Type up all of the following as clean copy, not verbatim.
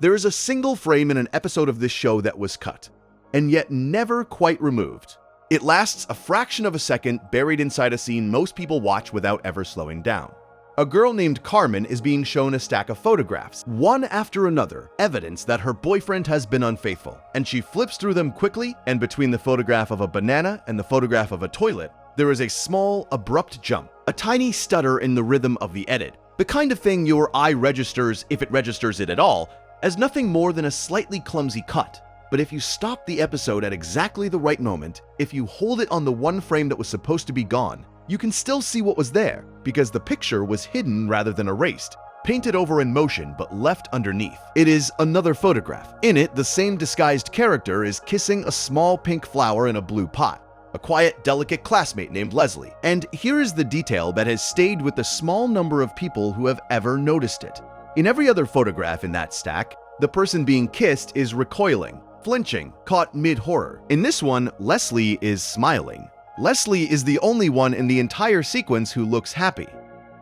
There is a single frame in an episode of this show that was cut, and yet never quite removed. It lasts a fraction of a second, buried inside a scene most people watch without ever slowing down. A girl named Carmen is being shown a stack of photographs, one after another, evidence that her boyfriend has been unfaithful, and she flips through them quickly, and between the photograph of a banana and the photograph of a toilet, there is a small, abrupt jump, a tiny stutter in the rhythm of the edit, the kind of thing your eye registers, if it registers it at all, as nothing more than a slightly clumsy cut. But if you stop the episode at exactly the right moment, if you hold it on the one frame that was supposed to be gone, you can still see what was there, because the picture was hidden rather than erased, painted over in motion but left underneath. It is another photograph. In it, the same disguised character is kissing a small pink flower in a blue pot, a quiet, delicate classmate named Leslie. And here is the detail that has stayed with the small number of people who have ever noticed it. In every other photograph in that stack, the person being kissed is recoiling, flinching, caught mid-horror. In this one, Leslie is smiling. Leslie is the only one in the entire sequence who looks happy.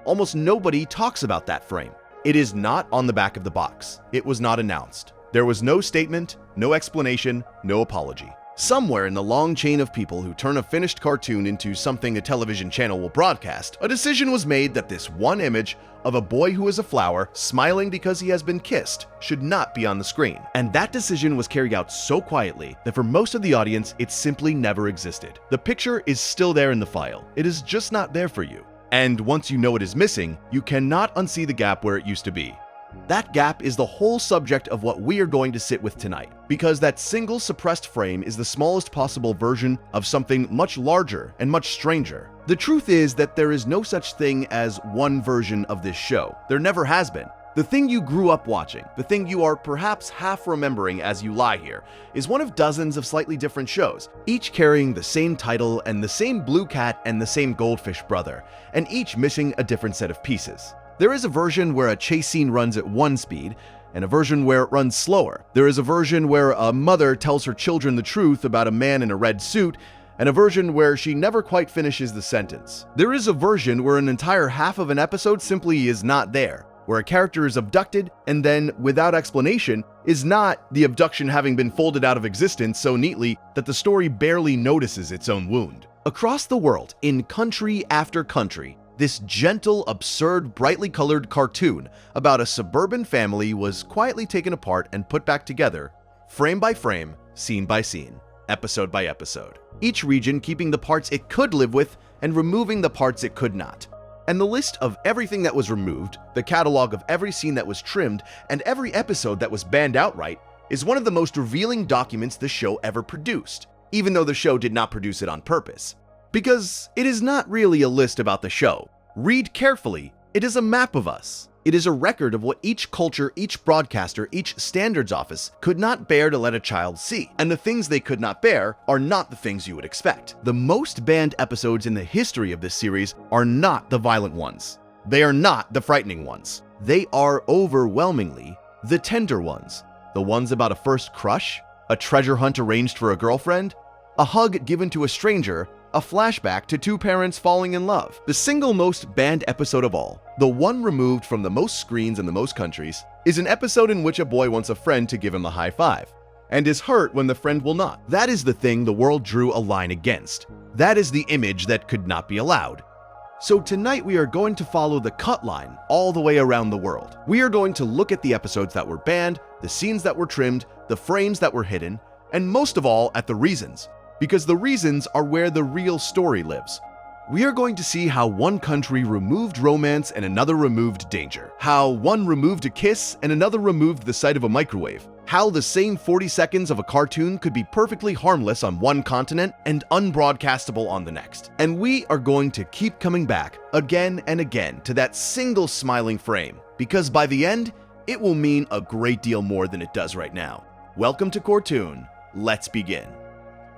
Almost nobody talks about that frame. It is not on the back of the box. It was not announced. There was no statement, no explanation, no apology. Somewhere in the long chain of people who turn a finished cartoon into something a television channel will broadcast, a decision was made that this one image of a boy who is a flower smiling because he has been kissed should not be on the screen. And that decision was carried out so quietly that for most of the audience, it simply never existed. The picture is still there in the file. It is just not there for you. And once you know it is missing, you cannot unsee the gap where it used to be. That gap is the whole subject of what we are going to sit with tonight, because that single suppressed frame is the smallest possible version of something much larger and much stranger. The truth is that there is no such thing as one version of this show. There never has been. The thing you grew up watching, the thing you are perhaps half remembering as you lie here, is one of dozens of slightly different shows, each carrying the same title and the same blue cat and the same goldfish brother, and each missing a different set of pieces. There is a version where a chase scene runs at one speed, and a version where it runs slower. There is a version where a mother tells her children the truth about a man in a red suit, and a version where she never quite finishes the sentence. There is a version where an entire half of an episode simply is not there, where a character is abducted and then, without explanation, is not the abduction having been folded out of existence so neatly that the story barely notices its own wound. Across the world, in country after country, this gentle, absurd, brightly colored cartoon about a suburban family was quietly taken apart and put back together, frame by frame, scene by scene, episode by episode. Each region keeping the parts it could live with and removing the parts it could not. And the list of everything that was removed, the catalog of every scene that was trimmed, and every episode that was banned outright is one of the most revealing documents the show ever produced, even though the show did not produce it on purpose. Because it is not really a list about the show. Read carefully. It is a map of us. It is a record of what each culture, each broadcaster, each standards office could not bear to let a child see. And the things they could not bear are not the things you would expect. The most banned episodes in the history of this series are not the violent ones. They are not the frightening ones. They are overwhelmingly the tender ones. The ones about a first crush, a treasure hunt arranged for a girlfriend, a hug given to a stranger, a flashback to two parents falling in love. The single most banned episode of all, the one removed from the most screens in the most countries, is an episode in which a boy wants a friend to give him a high five, and is hurt when the friend will not. That is the thing the world drew a line against. That is the image that could not be allowed. So tonight we are going to follow the cut line all the way around the world. We are going to look at the episodes that were banned, the scenes that were trimmed, the frames that were hidden, and most of all at the reasons. Because the reasons are where the real story lives. We are going to see how one country removed romance and another removed danger. How one removed a kiss and another removed the sight of a microwave. How the same 40 seconds of a cartoon could be perfectly harmless on one continent and unbroadcastable on the next. And we are going to keep coming back again and again to that single smiling frame, because by the end, it will mean a great deal more than it does right now. Welcome to Cartoon. Let's begin.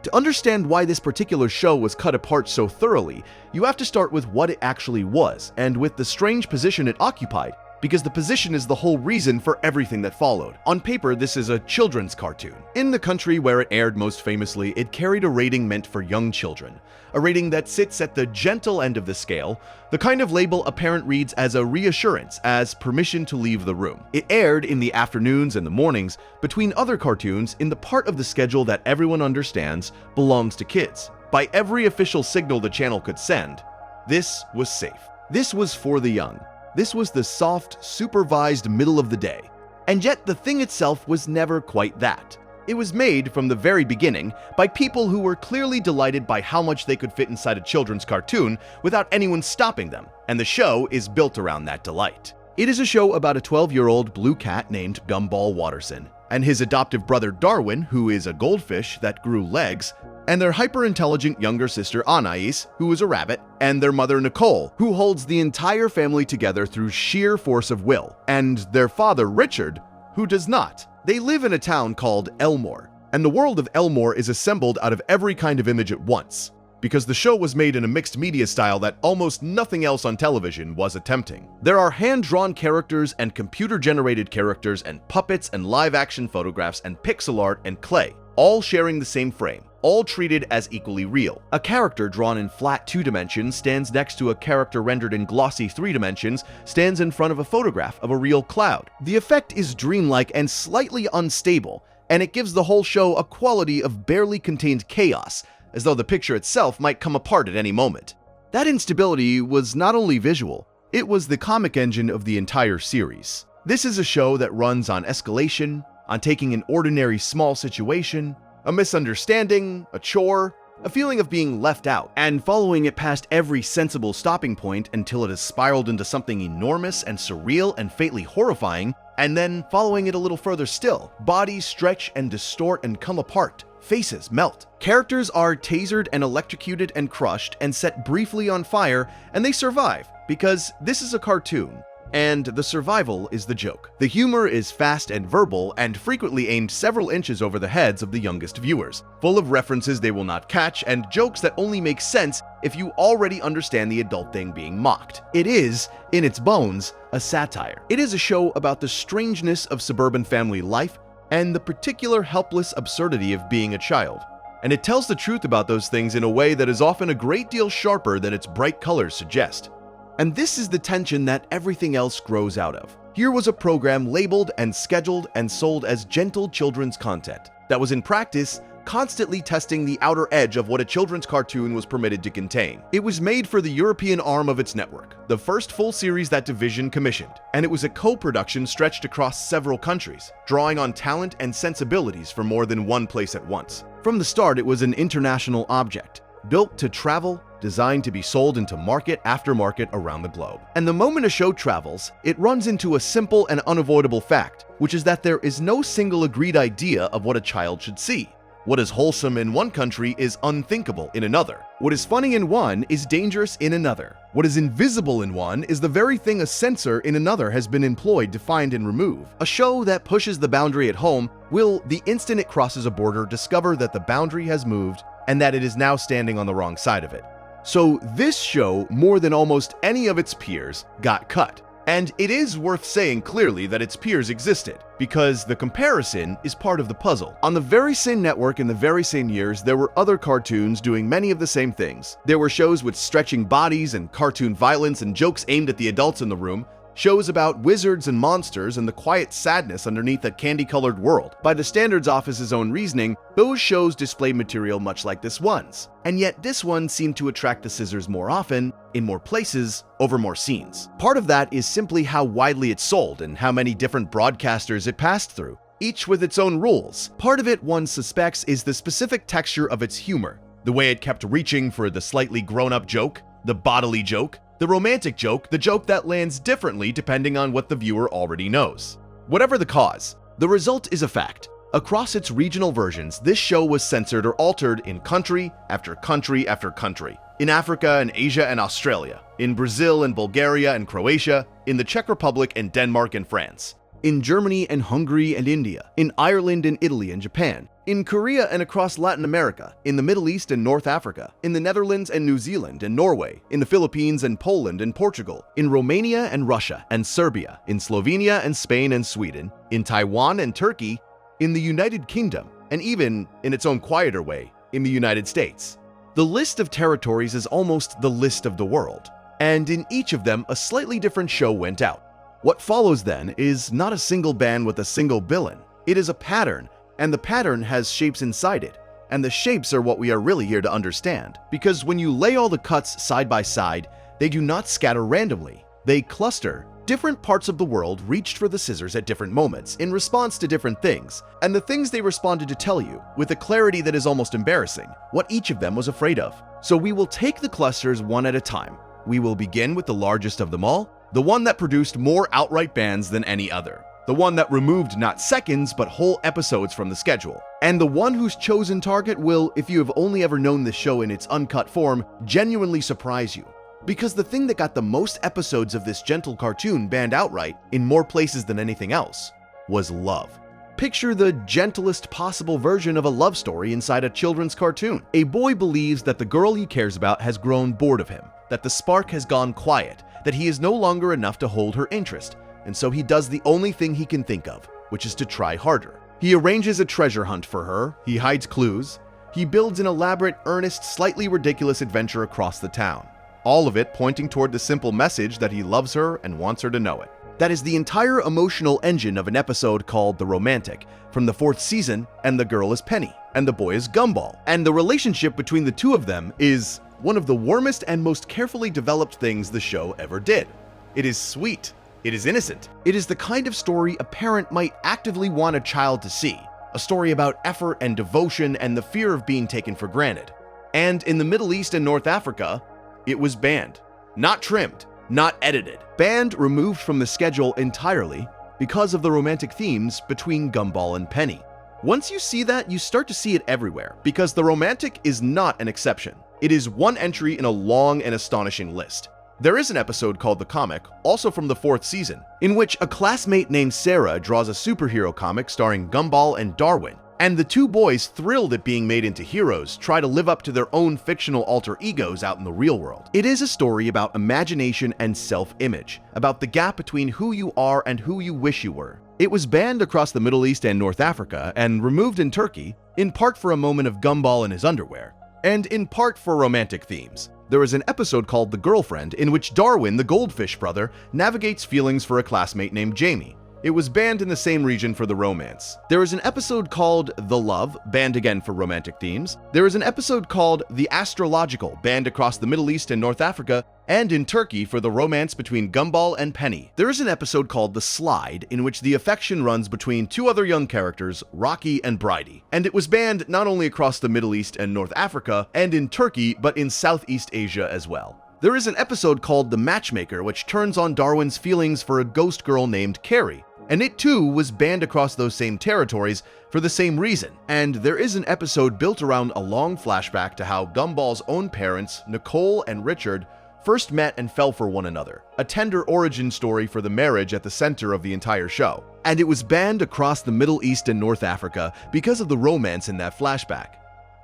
To understand why this particular show was cut apart so thoroughly, you have to start with what it actually was, and with the strange position it occupied, because the position is the whole reason for everything that followed. On paper, this is a children's cartoon. In the country where it aired most famously, it carried a rating meant for young children, a rating that sits at the gentle end of the scale, the kind of label a parent reads as a reassurance, as permission to leave the room. It aired in the afternoons and the mornings, between other cartoons in the part of the schedule that everyone understands belongs to kids. By every official signal the channel could send, this was safe. This was for the young. This was the soft, supervised middle of the day. And yet the thing itself was never quite that. It was made from the very beginning by people who were clearly delighted by how much they could fit inside a children's cartoon without anyone stopping them, and the show is built around that delight. It is a show about a 12-year-old blue cat named Gumball Watterson, and his adoptive brother Darwin, who is a goldfish that grew legs, and their hyper-intelligent younger sister Anais, who is a rabbit, and their mother Nicole, who holds the entire family together through sheer force of will, and their father Richard, who does not. They live in a town called Elmore, and the world of Elmore is assembled out of every kind of image at once, because the show was made in a mixed media style that almost nothing else on television was attempting. There are hand-drawn characters and computer-generated characters and puppets and live-action photographs and pixel art and clay, all sharing the same frame, all treated as equally real. A character drawn in flat 2 dimensions stands next to a character rendered in glossy 3 dimensions stands in front of a photograph of a real cloud. The effect is dreamlike and slightly unstable, and it gives the whole show a quality of barely contained chaos, as though the picture itself might come apart at any moment. That instability was not only visual, it was the comic engine of the entire series. This is a show that runs on escalation, on taking an ordinary small situation, a misunderstanding, a chore, a feeling of being left out, and following it past every sensible stopping point until it has spiraled into something enormous and surreal and faintly horrifying, and then following it a little further still. Bodies stretch and distort and come apart. Faces melt. Characters are tasered and electrocuted and crushed and set briefly on fire, and they survive, because this is a cartoon. And the survival is the joke. The humor is fast and verbal, and frequently aimed several inches over the heads of the youngest viewers, full of references they will not catch and jokes that only make sense if you already understand the adult thing being mocked. It is, in its bones, a satire. It is a show about the strangeness of suburban family life and the particular helpless absurdity of being a child. And it tells the truth about those things in a way that is often a great deal sharper than its bright colors suggest. And this is the tension that everything else grows out of. Here was a program labeled and scheduled and sold as gentle children's content that was in practice constantly testing the outer edge of what a children's cartoon was permitted to contain. It was made for the European arm of its network, the first full series that division commissioned, and it was a co-production stretched across several countries, drawing on talent and sensibilities from more than one place at once. From the start, it was an international object, built to travel, designed to be sold into market after market around the globe. And the moment a show travels, it runs into a simple and unavoidable fact, which is that there is no single agreed idea of what a child should see. What is wholesome in one country is unthinkable in another. What is funny in one is dangerous in another. What is invisible in one is the very thing a censor in another has been employed to find and remove. A show that pushes the boundary at home will, the instant it crosses a border, discover that the boundary has moved and that it is now standing on the wrong side of it. So this show, more than almost any of its peers, got cut. And it is worth saying clearly that its peers existed, because the comparison is part of the puzzle. On the very same network in the very same years, there were other cartoons doing many of the same things. There were shows with stretching bodies and cartoon violence and jokes aimed at the adults in the room, shows about wizards and monsters and the quiet sadness underneath a candy-colored world. By the Standards Office's own reasoning, those shows display material much like this one's. And yet this one seemed to attract the scissors more often, in more places, over more scenes. Part of that is simply how widely it sold and how many different broadcasters it passed through, each with its own rules. Part of it, one suspects, is the specific texture of its humor, the way it kept reaching for the slightly grown-up joke, the bodily joke, the romantic joke, the joke that lands differently depending on what the viewer already knows. Whatever the cause, the result is a fact. Across its regional versions, this show was censored or altered in country after country after country. In Africa and Asia and Australia, in Brazil and Bulgaria and Croatia, in the Czech Republic and Denmark and France, in Germany and Hungary and India, in Ireland and Italy and Japan, In Korea and across Latin America, in the Middle East and North Africa, in the Netherlands and New Zealand and Norway, in the Philippines and Poland and Portugal, in Romania and Russia and Serbia, in Slovenia and Spain and Sweden, in Taiwan and Turkey, in the United Kingdom, and even, in its own quieter way, in the United States. The list of territories is almost the list of the world, and in each of them a slightly different show went out. What follows then is not a single band with a single villain. It is a pattern, and the pattern has shapes inside it. And the shapes are what we are really here to understand, because when you lay all the cuts side by side, they do not scatter randomly. They cluster. Different parts of the world reached for the scissors at different moments in response to different things, and the things they responded to tell you, with a clarity that is almost embarrassing, what each of them was afraid of. So we will take the clusters one at a time. We will begin with the largest of them all, the one that produced more outright bans than any other. The one that removed not seconds, but whole episodes from the schedule. And the one whose chosen target will, if you have only ever known the show in its uncut form, genuinely surprise you. Because the thing that got the most episodes of this gentle cartoon banned outright, in more places than anything else, was love. Picture the gentlest possible version of a love story inside a children's cartoon. A boy believes that the girl he cares about has grown bored of him, that the spark has gone quiet, that he is no longer enough to hold her interest, and so he does the only thing he can think of, which is to try harder. He arranges a treasure hunt for her, he hides clues, he builds an elaborate, earnest, slightly ridiculous adventure across the town. All of it pointing toward the simple message that he loves her and wants her to know it. That is the entire emotional engine of an episode called The Romantic, from the 4th season, and the girl is Penny, and the boy is Gumball. And the relationship between the two of them is one of the warmest and most carefully developed things the show ever did. It is sweet. It is innocent. It is the kind of story a parent might actively want a child to see. A story about effort and devotion and the fear of being taken for granted. And in the Middle East and North Africa, it was banned. Not trimmed, not edited. Banned, removed from the schedule entirely because of the romantic themes between Gumball and Penny. Once you see that, you start to see it everywhere, because the romantic is not an exception. It is one entry in a long and astonishing list. There is an episode called The Comic, also from the 4th season, in which a classmate named Sarah draws a superhero comic starring Gumball and Darwin, and the two boys, thrilled at being made into heroes, try to live up to their own fictional alter egos out in the real world. It is a story about imagination and self-image, about the gap between who you are and who you wish you were. It was banned across the Middle East and North Africa, and removed in Turkey, in part for a moment of Gumball in his underwear, and in part for romantic themes. There is an episode called The Girlfriend, in which Darwin, the goldfish brother, navigates feelings for a classmate named Jamie. It was banned in the same region for the romance. There is an episode called The Love, banned again for romantic themes. There is an episode called The Astrological, banned across the Middle East and North Africa, and in Turkey for the romance between Gumball and Penny. There is an episode called The Slide, in which the affection runs between two other young characters, Rocky and Bridie. And it was banned not only across the Middle East and North Africa, and in Turkey, but in Southeast Asia as well. There is an episode called The Matchmaker, which turns on Darwin's feelings for a ghost girl named Carrie. And it too was banned across those same territories for the same reason. And there is an episode built around a long flashback to how Gumball's own parents, Nicole and Richard, first met and fell for one another. A tender origin story for the marriage at the center of the entire show. And it was banned across the Middle East and North Africa because of the romance in that flashback.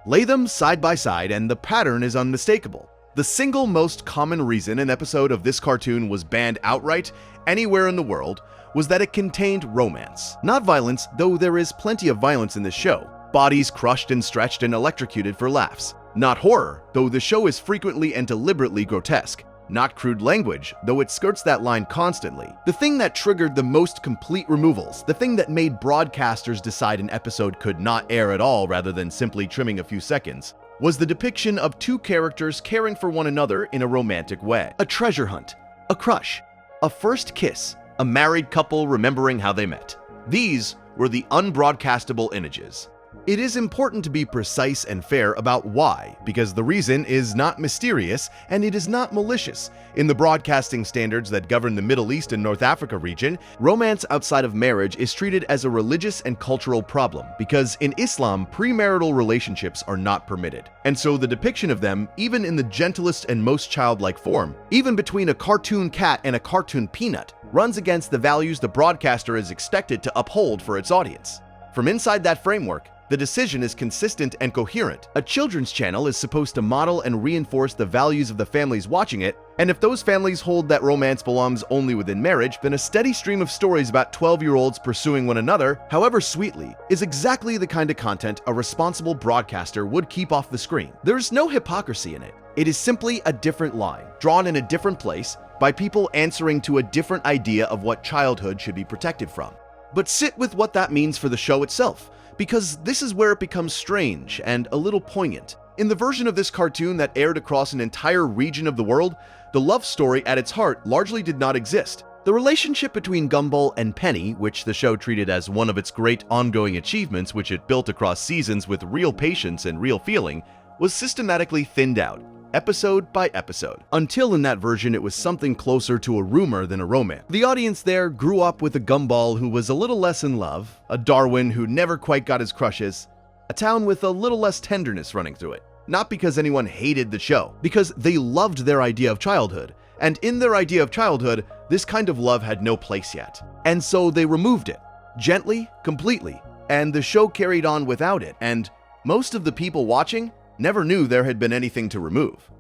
Lay them side by side and the pattern is unmistakable. The single most common reason an episode of this cartoon was banned outright anywhere in the world was that it contained romance. Not violence, though there is plenty of violence in this show. Bodies crushed and stretched and electrocuted for laughs. Not horror, though the show is frequently and deliberately grotesque. Not crude language, though it skirts that line constantly. The thing that triggered the most complete removals, the thing that made broadcasters decide an episode could not air at all rather than simply trimming a few seconds, was the depiction of two characters caring for one another in a romantic way. A treasure hunt, a crush, a first kiss, a married couple remembering how they met. These were the unbroadcastable images. It is important to be precise and fair about why, because the reason is not mysterious and it is not malicious. In the broadcasting standards that govern the Middle East and North Africa region, romance outside of marriage is treated as a religious and cultural problem because in Islam, premarital relationships are not permitted. And so the depiction of them, even in the gentlest and most childlike form, even between a cartoon cat and a cartoon peanut, runs against the values the broadcaster is expected to uphold for its audience. From inside that framework, The decision is consistent and coherent. A children's channel is supposed to model and reinforce the values of the families watching it, and if those families hold that romance belongs only within marriage, then a steady stream of stories about 12-year-olds pursuing one another, however sweetly, is exactly the kind of content a responsible broadcaster would keep off the screen. There's no hypocrisy in it. It is simply a different line, drawn in a different place, by people answering to a different idea of what childhood should be protected from. But sit with what that means for the show itself, because this is where it becomes strange and a little poignant. In the version of this cartoon that aired across an entire region of the world, the love story at its heart largely did not exist. The relationship between Gumball and Penny, which the show treated as one of its great ongoing achievements which it built across seasons with real patience and real feeling, was systematically thinned out, episode by episode, until in that version it was something closer to a rumor than a romance. The audience there grew up with a Gumball who was a little less in love, a Darwin who never quite got his crushes, a town with a little less tenderness running through it. Not because anyone hated the show, because they loved their idea of childhood, and in their idea of childhood, this kind of love had no place yet. And so they removed it, gently, completely, and the show carried on without it, and most of the people watching never knew there had been anything to remove.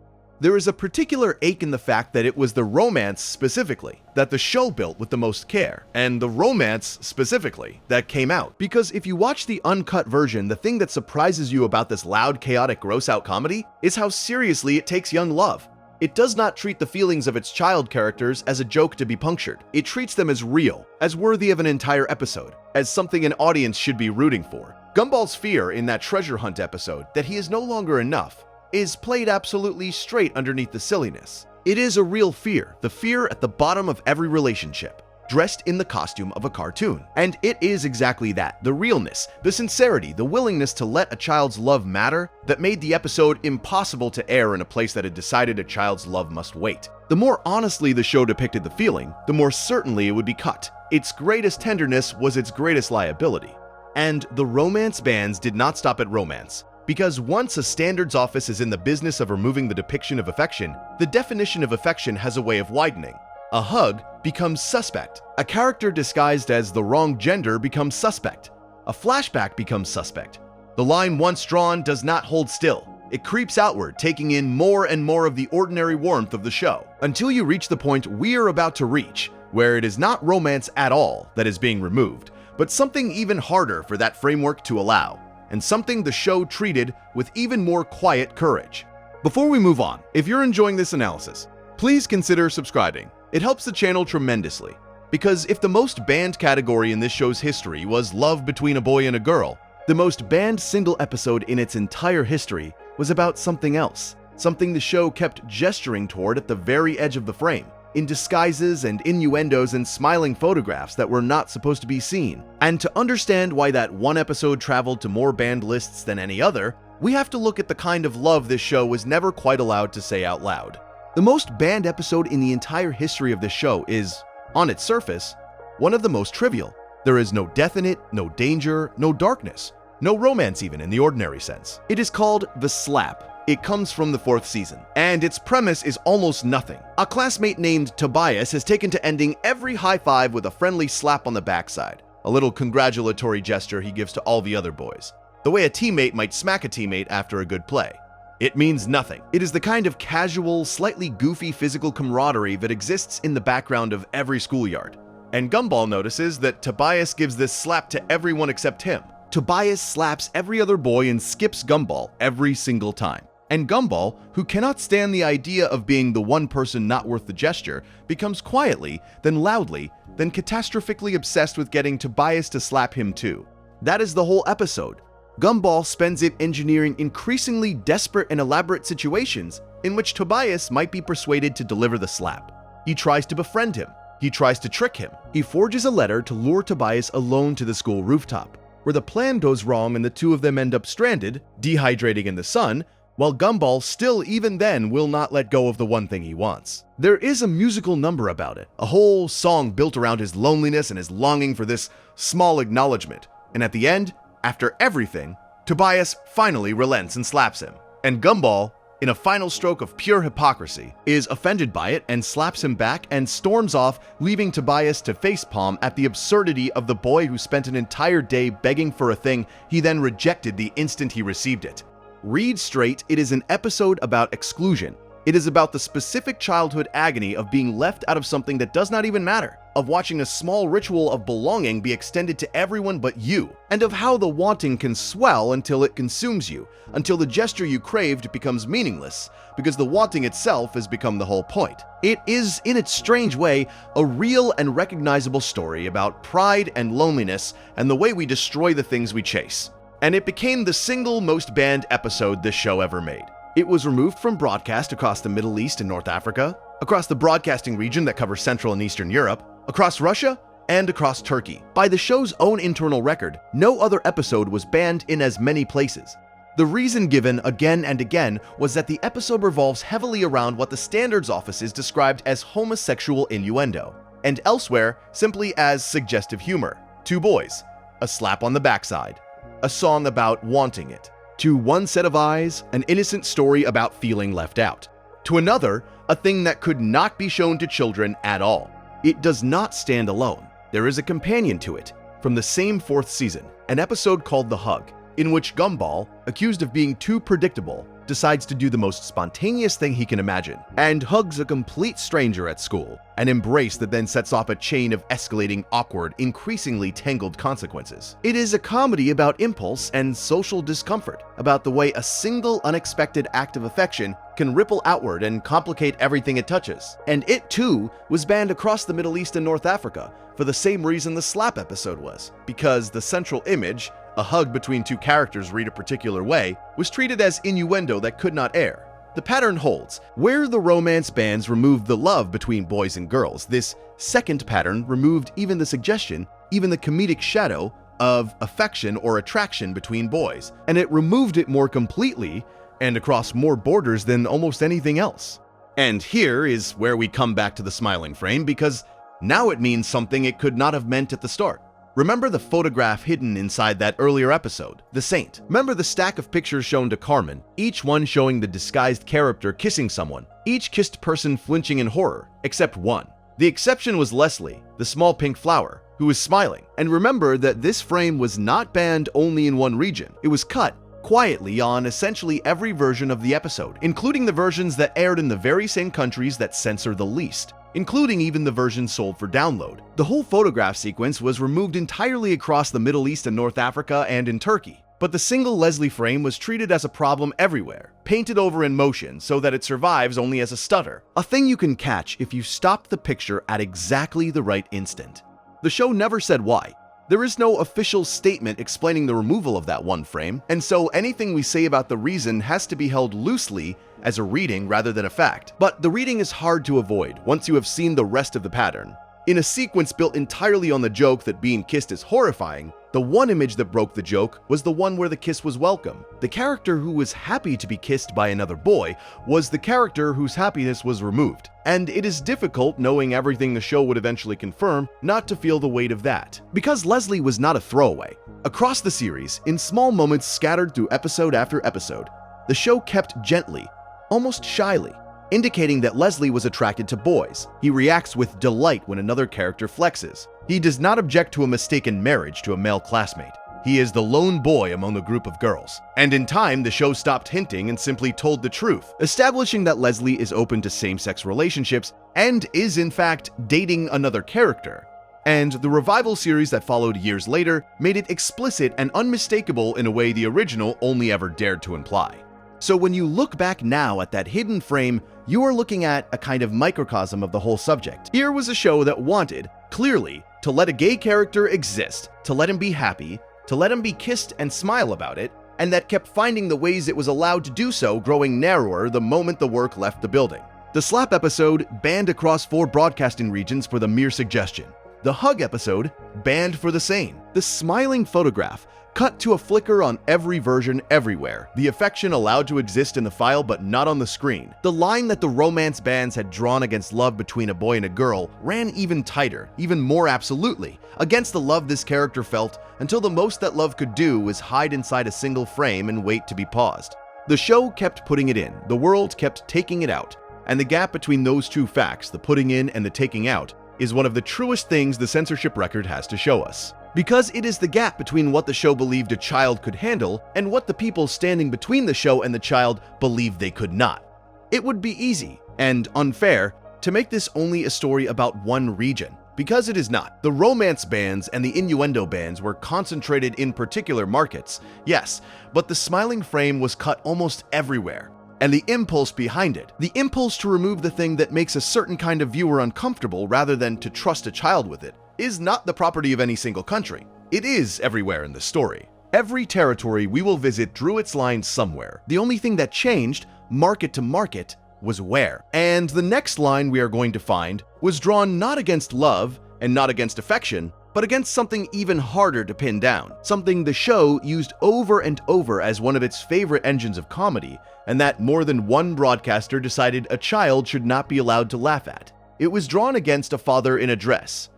There is a particular ache in the fact that it was the romance specifically that the show built with the most care, and the romance specifically that came out. Because if you watch the uncut version, the thing that surprises you about this loud, chaotic, gross-out comedy is how seriously it takes young love. It does not treat the feelings of its child characters as a joke to be punctured. It treats them as real, as worthy of an entire episode, as something an audience should be rooting for. Gumball's fear in that treasure hunt episode that he is no longer enough is played absolutely straight underneath the silliness. It is a real fear, the fear at the bottom of every relationship, dressed in the costume of a cartoon. And it is exactly that, the realness, the sincerity, the willingness to let a child's love matter that made the episode impossible to air in a place that had decided a child's love must wait. The more honestly the show depicted the feeling, the more certainly it would be cut. Its greatest tenderness was its greatest liability. And the romance bans did not stop at romance. Because once a standards office is in the business of removing the depiction of affection, the definition of affection has a way of widening. A hug becomes suspect. A character disguised as the wrong gender becomes suspect. A flashback becomes suspect. The line once drawn does not hold still. It creeps outward, taking in more and more of the ordinary warmth of the show, until you reach the point we are about to reach, where it is not romance at all that is being removed, but something even harder for that framework to allow, and something the show treated with even more quiet courage. Before we move on, if you're enjoying this analysis, please consider subscribing. It helps the channel tremendously. Because if the most banned category in this show's history was love between a boy and a girl, the most banned single episode in its entire history was about something else, something the show kept gesturing toward at the very edge of the frame, in disguises and innuendos and smiling photographs that were not supposed to be seen. And to understand why that one episode traveled to more banned lists than any other, we have to look at the kind of love this show was never quite allowed to say out loud. The most banned episode in the entire history of this show is, on its surface, one of the most trivial. There is no death in it, no danger, no darkness, no romance even in the ordinary sense. It is called The Slap. It comes from the 4th season, and its premise is almost nothing. A classmate named Tobias has taken to ending every high five with a friendly slap on the backside, a little congratulatory gesture he gives to all the other boys, the way a teammate might smack a teammate after a good play. It means nothing. It is the kind of casual, slightly goofy physical camaraderie that exists in the background of every schoolyard. And Gumball notices that Tobias gives this slap to everyone except him. Tobias slaps every other boy and skips Gumball every single time. And Gumball, who cannot stand the idea of being the one person not worth the gesture, becomes quietly, then loudly, then catastrophically obsessed with getting Tobias to slap him too. That is the whole episode. Gumball spends it engineering increasingly desperate and elaborate situations in which Tobias might be persuaded to deliver the slap. He tries to befriend him. He tries to trick him. He forges a letter to lure Tobias alone to the school rooftop, where the plan goes wrong and the two of them end up stranded, dehydrating in the sun, while Gumball still even then will not let go of the one thing he wants. There is a musical number about it, a whole song built around his loneliness and his longing for this small acknowledgement, and at the end, after everything, Tobias finally relents and slaps him. And Gumball in a final stroke of pure hypocrisy, is offended by it and slaps him back and storms off, leaving Tobias to facepalm at the absurdity of the boy who spent an entire day begging for a thing he then rejected the instant he received it. Read straight, it is an episode about exclusion. It is about the specific childhood agony of being left out of something that does not even matter, of watching a small ritual of belonging be extended to everyone but you, and of how the wanting can swell until it consumes you, until the gesture you craved becomes meaningless, because the wanting itself has become the whole point. It is, in its strange way, a real and recognizable story about pride and loneliness and the way we destroy the things we chase. And it became the single most banned episode this show ever made. It was removed from broadcast across the Middle East and North Africa, across the broadcasting region that covers Central and Eastern Europe, across Russia, and across Turkey. By the show's own internal record, no other episode was banned in as many places. The reason given again and again was that the episode revolves heavily around what the standards offices described as homosexual innuendo, and elsewhere simply as suggestive humor. Two boys, a slap on the backside, a song about wanting it. To one set of eyes, an innocent story about feeling left out. To another, a thing that could not be shown to children at all. It does not stand alone. There is a companion to it, from the same fourth season, an episode called The Hug, in which Gumball, accused of being too predictable, decides to do the most spontaneous thing he can imagine, and hugs a complete stranger at school, an embrace that then sets off a chain of escalating, awkward, increasingly tangled consequences. It is a comedy about impulse and social discomfort, about the way a single unexpected act of affection can ripple outward and complicate everything it touches. And it too was banned across the Middle East and North Africa for the same reason the slap episode was, because the central image, a hug between two characters read a particular way, was treated as innuendo that could not air. The pattern holds. Where the romance bans removed the love between boys and girls, this second pattern removed even the suggestion, even the comedic shadow, of affection or attraction between boys, and it removed it more completely and across more borders than almost anything else. And here is where we come back to the smiling frame, because now it means something it could not have meant at the start. Remember the photograph hidden inside that earlier episode, The Saint? Remember the stack of pictures shown to Carmen, each one showing the disguised character kissing someone, each kissed person flinching in horror, except one. The exception was Leslie, the small pink flower, who was smiling. And remember that this frame was not banned only in one region. It was cut quietly on essentially every version of the episode, including the versions that aired in the very same countries that censor the least, including even the versions sold for download. The whole photograph sequence was removed entirely across the Middle East and North Africa and in Turkey. But the single Leslie frame was treated as a problem everywhere, painted over in motion so that it survives only as a stutter, a thing you can catch if you stop the picture at exactly the right instant. The show never said why. There is no official statement explaining the removal of that one frame, and so anything we say about the reason has to be held loosely as a reading rather than a fact. But the reading is hard to avoid once you have seen the rest of the pattern. In a sequence built entirely on the joke that being kissed is horrifying, the one image that broke the joke was the one where the kiss was welcome. The character who was happy to be kissed by another boy was the character whose happiness was removed. And it is difficult, knowing everything the show would eventually confirm, not to feel the weight of that. Because Leslie was not a throwaway. Across the series, in small moments scattered through episode after episode, the show kept gently, almost shyly, indicating that Leslie was attracted to boys. He reacts with delight when another character flexes. He does not object to a mistaken marriage to a male classmate. He is the lone boy among a group of girls. And in time, the show stopped hinting and simply told the truth, establishing that Leslie is open to same-sex relationships and is in fact dating another character. And the revival series that followed years later made it explicit and unmistakable in a way the original only ever dared to imply. So when you look back now at that hidden frame, you are looking at a kind of microcosm of the whole subject. Here was a show that wanted, clearly, to let a gay character exist, to let him be happy, to let him be kissed and smile about it, and that kept finding the ways it was allowed to do so growing narrower the moment the work left the building. The slap episode banned across 4 broadcasting regions for the mere suggestion. The hug episode banned for the same. The smiling photograph cut to a flicker on every version everywhere. The affection allowed to exist in the file but not on the screen. The line that the romance bans had drawn against love between a boy and a girl ran even tighter, even more absolutely, against the love this character felt, until the most that love could do was hide inside a single frame and wait to be paused. The show kept putting it in, the world kept taking it out, and the gap between those two facts, the putting in and the taking out, is one of the truest things the censorship record has to show us. Because it is the gap between what the show believed a child could handle and what the people standing between the show and the child believed they could not. It would be easy, and unfair, to make this only a story about one region, because it is not. The romance bans and the innuendo bans were concentrated in particular markets, yes, but the smiling frame was cut almost everywhere. And the impulse behind it, the impulse to remove the thing that makes a certain kind of viewer uncomfortable rather than to trust a child with it, is not the property of any single country. It is everywhere in the story. Every territory we will visit drew its line somewhere. The only thing that changed, market to market, was where. And the next line we are going to find was drawn not against love and not against affection, but against something even harder to pin down, something the show used over and over as one of its favorite engines of comedy, and that more than one broadcaster decided a child should not be allowed to laugh at. It was drawn against a father in a dress.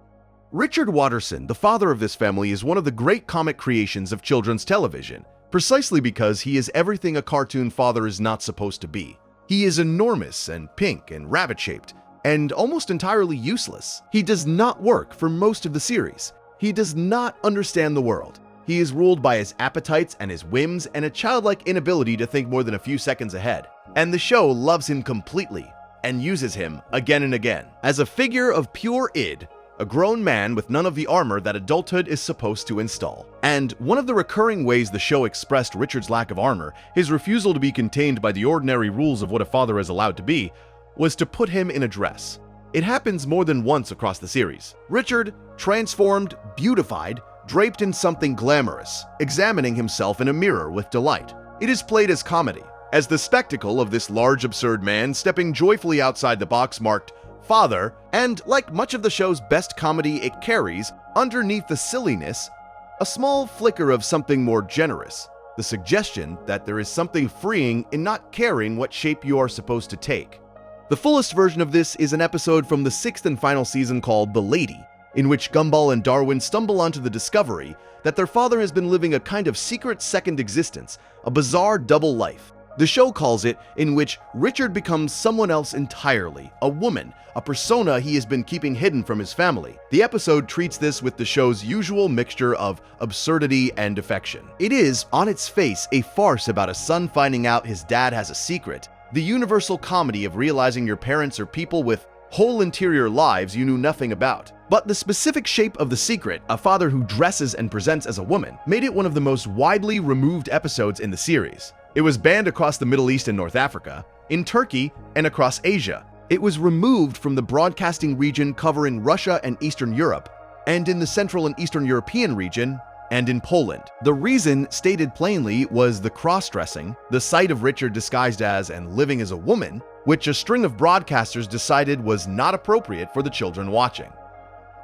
Richard Watterson, the father of this family, is one of the great comic creations of children's television, precisely because he is everything a cartoon father is not supposed to be. He is enormous and pink and rabbit-shaped, and almost entirely useless. He does not work for most of the series. He does not understand the world. He is ruled by his appetites and his whims and a childlike inability to think more than a few seconds ahead. And the show loves him completely and uses him again and again as a figure of pure id, a grown man with none of the armor that adulthood is supposed to install. And one of the recurring ways the show expressed Richard's lack of armor, his refusal to be contained by the ordinary rules of what a father is allowed to be, was to put him in a dress. It happens more than once across the series. Richard, transformed, beautified, draped in something glamorous, examining himself in a mirror with delight. It is played as comedy, as the spectacle of this large absurd man stepping joyfully outside the box marked father, and like much of the show's best comedy it carries, underneath the silliness, a small flicker of something more generous, the suggestion that there is something freeing in not caring what shape you are supposed to take. The fullest version of this is an episode from the 6th and final season called The Lady, in which Gumball and Darwin stumble onto the discovery that their father has been living a kind of secret second existence, a bizarre double life. The show calls it, in which Richard becomes someone else entirely, a woman, a persona he has been keeping hidden from his family. The episode treats this with the show's usual mixture of absurdity and affection. It is, on its face, a farce about a son finding out his dad has a secret, the universal comedy of realizing your parents are people with whole interior lives you knew nothing about. But the specific shape of the secret, a father who dresses and presents as a woman, made it one of the most widely removed episodes in the series. It was banned across the Middle East and North Africa, in Turkey, and across Asia. It was removed from the broadcasting region covering Russia and Eastern Europe, and in the Central and Eastern European region, and in Poland. The reason, stated plainly, was the cross-dressing, the sight of Richard disguised as and living as a woman, which a string of broadcasters decided was not appropriate for the children watching.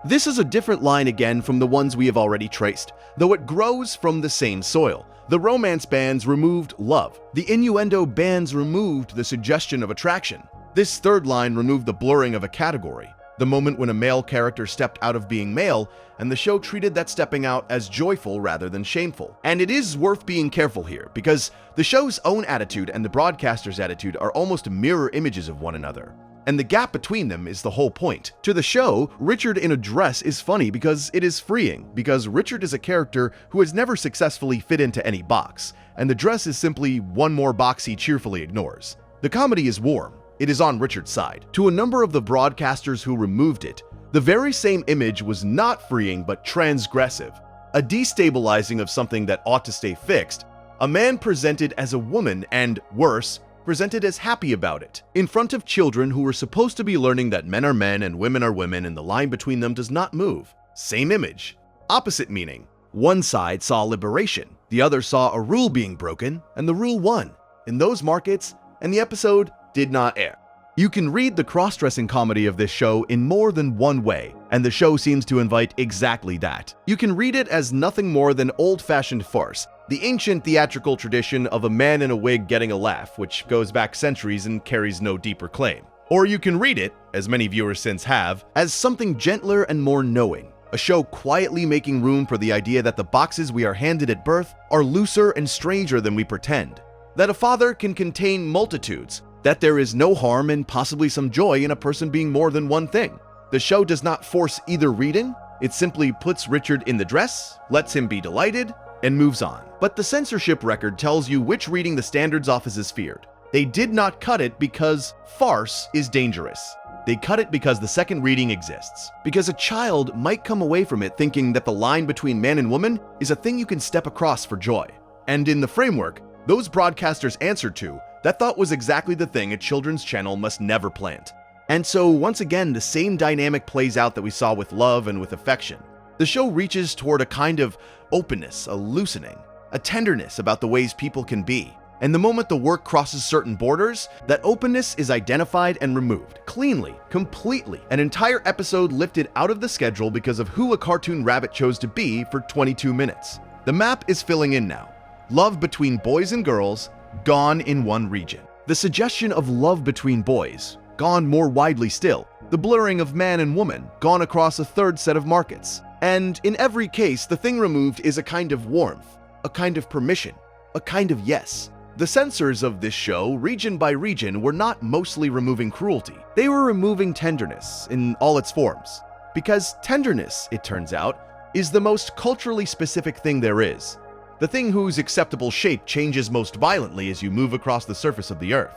This is a different line again from the ones we have already traced, though it grows from the same soil. The romance bans removed love. The innuendo bans removed the suggestion of attraction. This third line removed the blurring of a category, the moment when a male character stepped out of being male, and the show treated that stepping out as joyful rather than shameful. And it is worth being careful here, because the show's own attitude and the broadcaster's attitude are almost mirror images of one another. And the gap between them is the whole point. To the show, Richard in a dress is funny because it is freeing, because Richard is a character who has never successfully fit into any box, and the dress is simply one more box he cheerfully ignores. The comedy is warm. It is on Richard's side. To a number of the broadcasters who removed it, the very same image was not freeing but transgressive, a destabilizing of something that ought to stay fixed, a man presented as a woman and, worse, presented as happy about it, in front of children who were supposed to be learning that men are men and women are women and the line between them does not move. Same image, opposite meaning. One side saw liberation, the other saw a rule being broken, and the rule won in those markets, and the episode did not air. You can read the cross-dressing comedy of this show in more than one way, and the show seems to invite exactly that. You can read it as nothing more than old-fashioned farce, the ancient theatrical tradition of a man in a wig getting a laugh, which goes back centuries and carries no deeper claim. Or you can read it, as many viewers since have, as something gentler and more knowing, a show quietly making room for the idea that the boxes we are handed at birth are looser and stranger than we pretend. that a father can contain multitudes, that there is no harm and possibly some joy in a person being more than one thing. The show does not force either reading, it simply puts Richard in the dress, lets him be delighted, and moves on. But the censorship record tells you which reading the standards office is feared. They did not cut it because farce is dangerous. They cut it because the second reading exists. Because a child might come away from it thinking that the line between man and woman is a thing you can step across for joy. And in the framework, those broadcasters answered to, that thought was exactly the thing a children's channel must never plant. And so once again, the same dynamic plays out that we saw with love and with affection. The show reaches toward a kind of openness, a loosening, a tenderness about the ways people can be. And the moment the work crosses certain borders, that openness is identified and removed, cleanly, completely. An entire episode lifted out of the schedule because of who a cartoon rabbit chose to be for 22 minutes. The map is filling in now. Love between boys and girls, gone in one region. The suggestion of love between boys, gone more widely still. The blurring of man and woman, gone across a third set of markets. And in every case, the thing removed is a kind of warmth, a kind of permission, a kind of yes. The censors of this show, region by region, were not mostly removing cruelty. They were removing tenderness in all its forms. Because tenderness, it turns out, is the most culturally specific thing there is. The thing whose acceptable shape changes most violently as you move across the surface of the earth.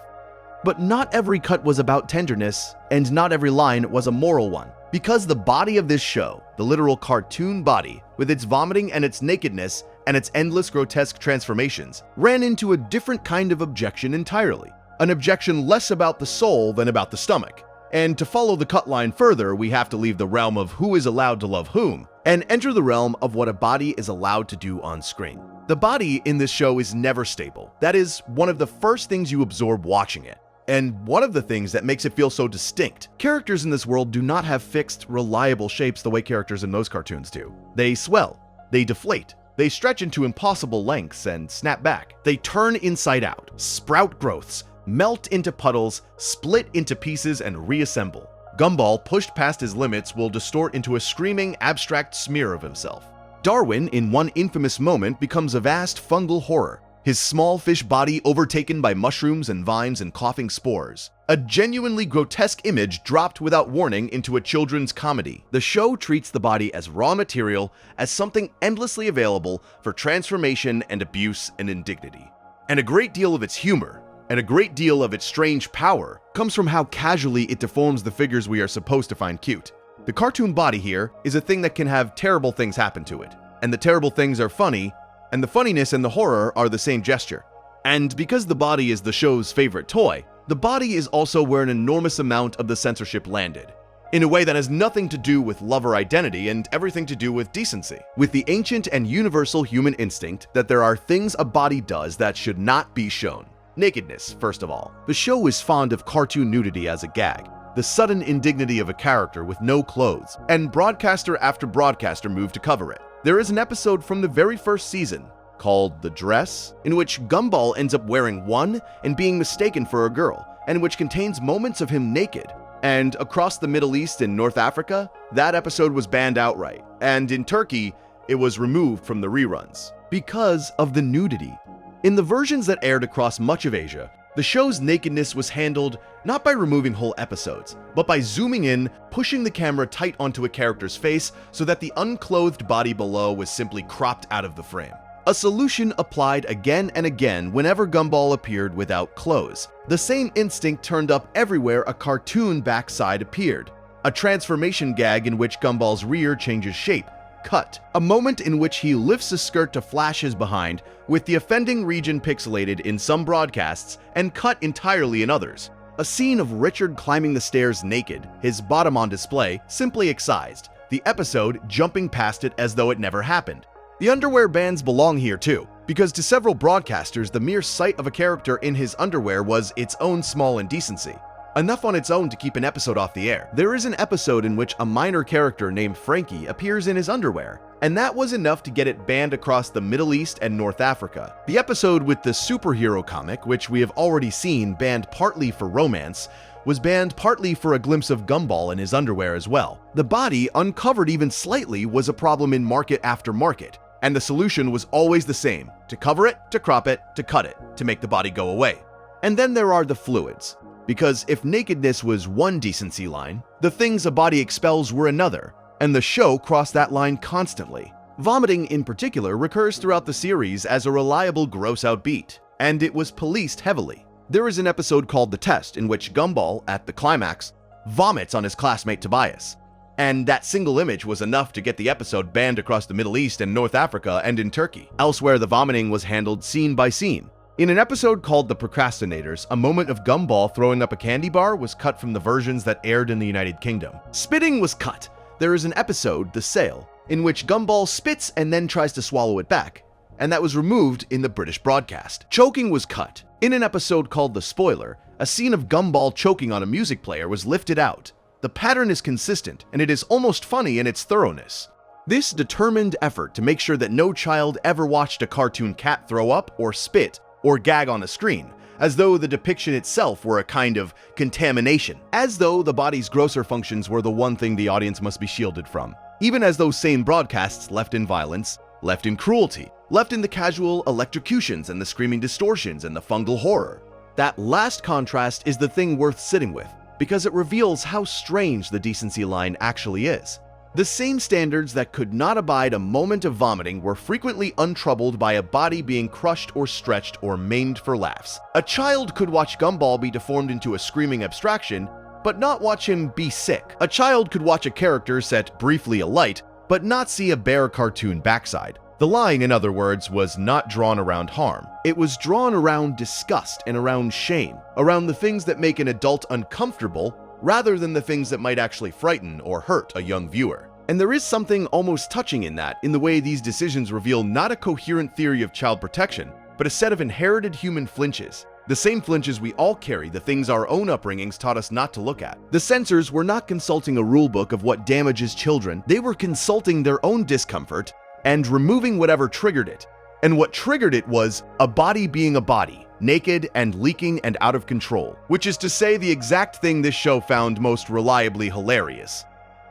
But not every cut was about tenderness, and not every line was a moral one. Because the body of this show, the literal cartoon body, with its vomiting and its nakedness and its endless grotesque transformations, ran into a different kind of objection entirely. An objection less about the soul than about the stomach. And to follow the cut line further, we have to leave the realm of who is allowed to love whom, and enter the realm of what a body is allowed to do on screen. The body in this show is never stable. That is one of the first things you absorb watching it. And one of the things that makes it feel so distinct. Characters in this world do not have fixed, reliable shapes the way characters in most cartoons do. They swell, they deflate, they stretch into impossible lengths and snap back. They turn inside out, sprout growths, melt into puddles, split into pieces, and reassemble. Gumball, pushed past his limits, will distort into a screaming, abstract smear of himself. Darwin, in one infamous moment, becomes a vast fungal horror. His small fish body overtaken by mushrooms and vines and coughing spores. A genuinely grotesque image dropped without warning into a children's comedy. The show treats the body as raw material, as something endlessly available for transformation and abuse and indignity. And a great deal of its humor, and a great deal of its strange power, comes from how casually it deforms the figures we are supposed to find cute. The cartoon body here is a thing that can have terrible things happen to it. And the terrible things are funny, and the funniness and the horror are the same gesture. And because the body is the show's favorite toy, the body is also where an enormous amount of the censorship landed. In a way that has nothing to do with love or identity and everything to do with decency. With the ancient and universal human instinct that there are things a body does that should not be shown. Nakedness, first of all. The show is fond of cartoon nudity as a gag. The sudden indignity of a character with no clothes, and broadcaster after broadcaster moved to cover it. There is an episode from the very first season, called The Dress, in which Gumball ends up wearing one and being mistaken for a girl, and which contains moments of him naked. And across the Middle East and North Africa, that episode was banned outright, and in Turkey, it was removed from the reruns, because of the nudity. In the versions that aired across much of Asia, the show's nakedness was handled not by removing whole episodes, but by zooming in, pushing the camera tight onto a character's face so that the unclothed body below was simply cropped out of the frame. A solution applied again and again whenever Gumball appeared without clothes. The same instinct turned up everywhere a cartoon backside appeared. A transformation gag in which Gumball's rear changes shape. Cut. A moment in which he lifts his skirt to flash his behind, with the offending region pixelated in some broadcasts and cut entirely in others. A scene of Richard climbing the stairs naked, his bottom on display, simply excised, the episode jumping past it as though it never happened. The underwear bans belong here too, because to several broadcasters the mere sight of a character in his underwear was its own small indecency. Enough on its own to keep an episode off the air. There is an episode in which a minor character named Frankie appears in his underwear, and that was enough to get it banned across the Middle East and North Africa. The episode with the superhero comic, which we have already seen banned partly for romance, was banned partly for a glimpse of Gumball in his underwear as well. The body, uncovered even slightly, was a problem in market after market. And the solution was always the same: to cover it, to crop it, to cut it, to make the body go away. And then there are the fluids. Because if nakedness was one decency line, the things a body expels were another, and the show crossed that line constantly. Vomiting in particular recurs throughout the series as a reliable gross-out beat, and it was policed heavily. There is an episode called The Test in which Gumball, at the climax, vomits on his classmate Tobias. And that single image was enough to get the episode banned across the Middle East and North Africa and in Turkey. Elsewhere, the vomiting was handled scene by scene. In an episode called The Procrastinators, a moment of Gumball throwing up a candy bar was cut from the versions that aired in the United Kingdom. Spitting was cut. There is an episode, The Sale, in which Gumball spits and then tries to swallow it back, and that was removed in the British broadcast. Choking was cut. In an episode called The Spoiler, a scene of Gumball choking on a music player was lifted out. The pattern is consistent, and it is almost funny in its thoroughness. This determined effort to make sure that no child ever watched a cartoon cat throw up or spit or gag on a screen, as though the depiction itself were a kind of contamination, as though the body's grosser functions were the one thing the audience must be shielded from, even as those same broadcasts left in violence, left in cruelty, left in the casual electrocutions and the screaming distortions and the fungal horror. That last contrast is the thing worth sitting with, because it reveals how strange the decency line actually is. The same standards that could not abide a moment of vomiting were frequently untroubled by a body being crushed or stretched or maimed for laughs. A child could watch Gumball be deformed into a screaming abstraction, but not watch him be sick. A child could watch a character set briefly alight, but not see a bare cartoon backside. The line, in other words, was not drawn around harm. It was drawn around disgust and around shame, around the things that make an adult uncomfortable, rather than the things that might actually frighten or hurt a young viewer. And there is something almost touching in that, in the way these decisions reveal not a coherent theory of child protection, but a set of inherited human flinches. The same flinches we all carry, the things our own upbringings taught us not to look at. The censors were not consulting a rulebook of what damages children, they were consulting their own discomfort and removing whatever triggered it. And what triggered it was a body being a body, naked and leaking and out of control, which is to say the exact thing this show found most reliably hilarious.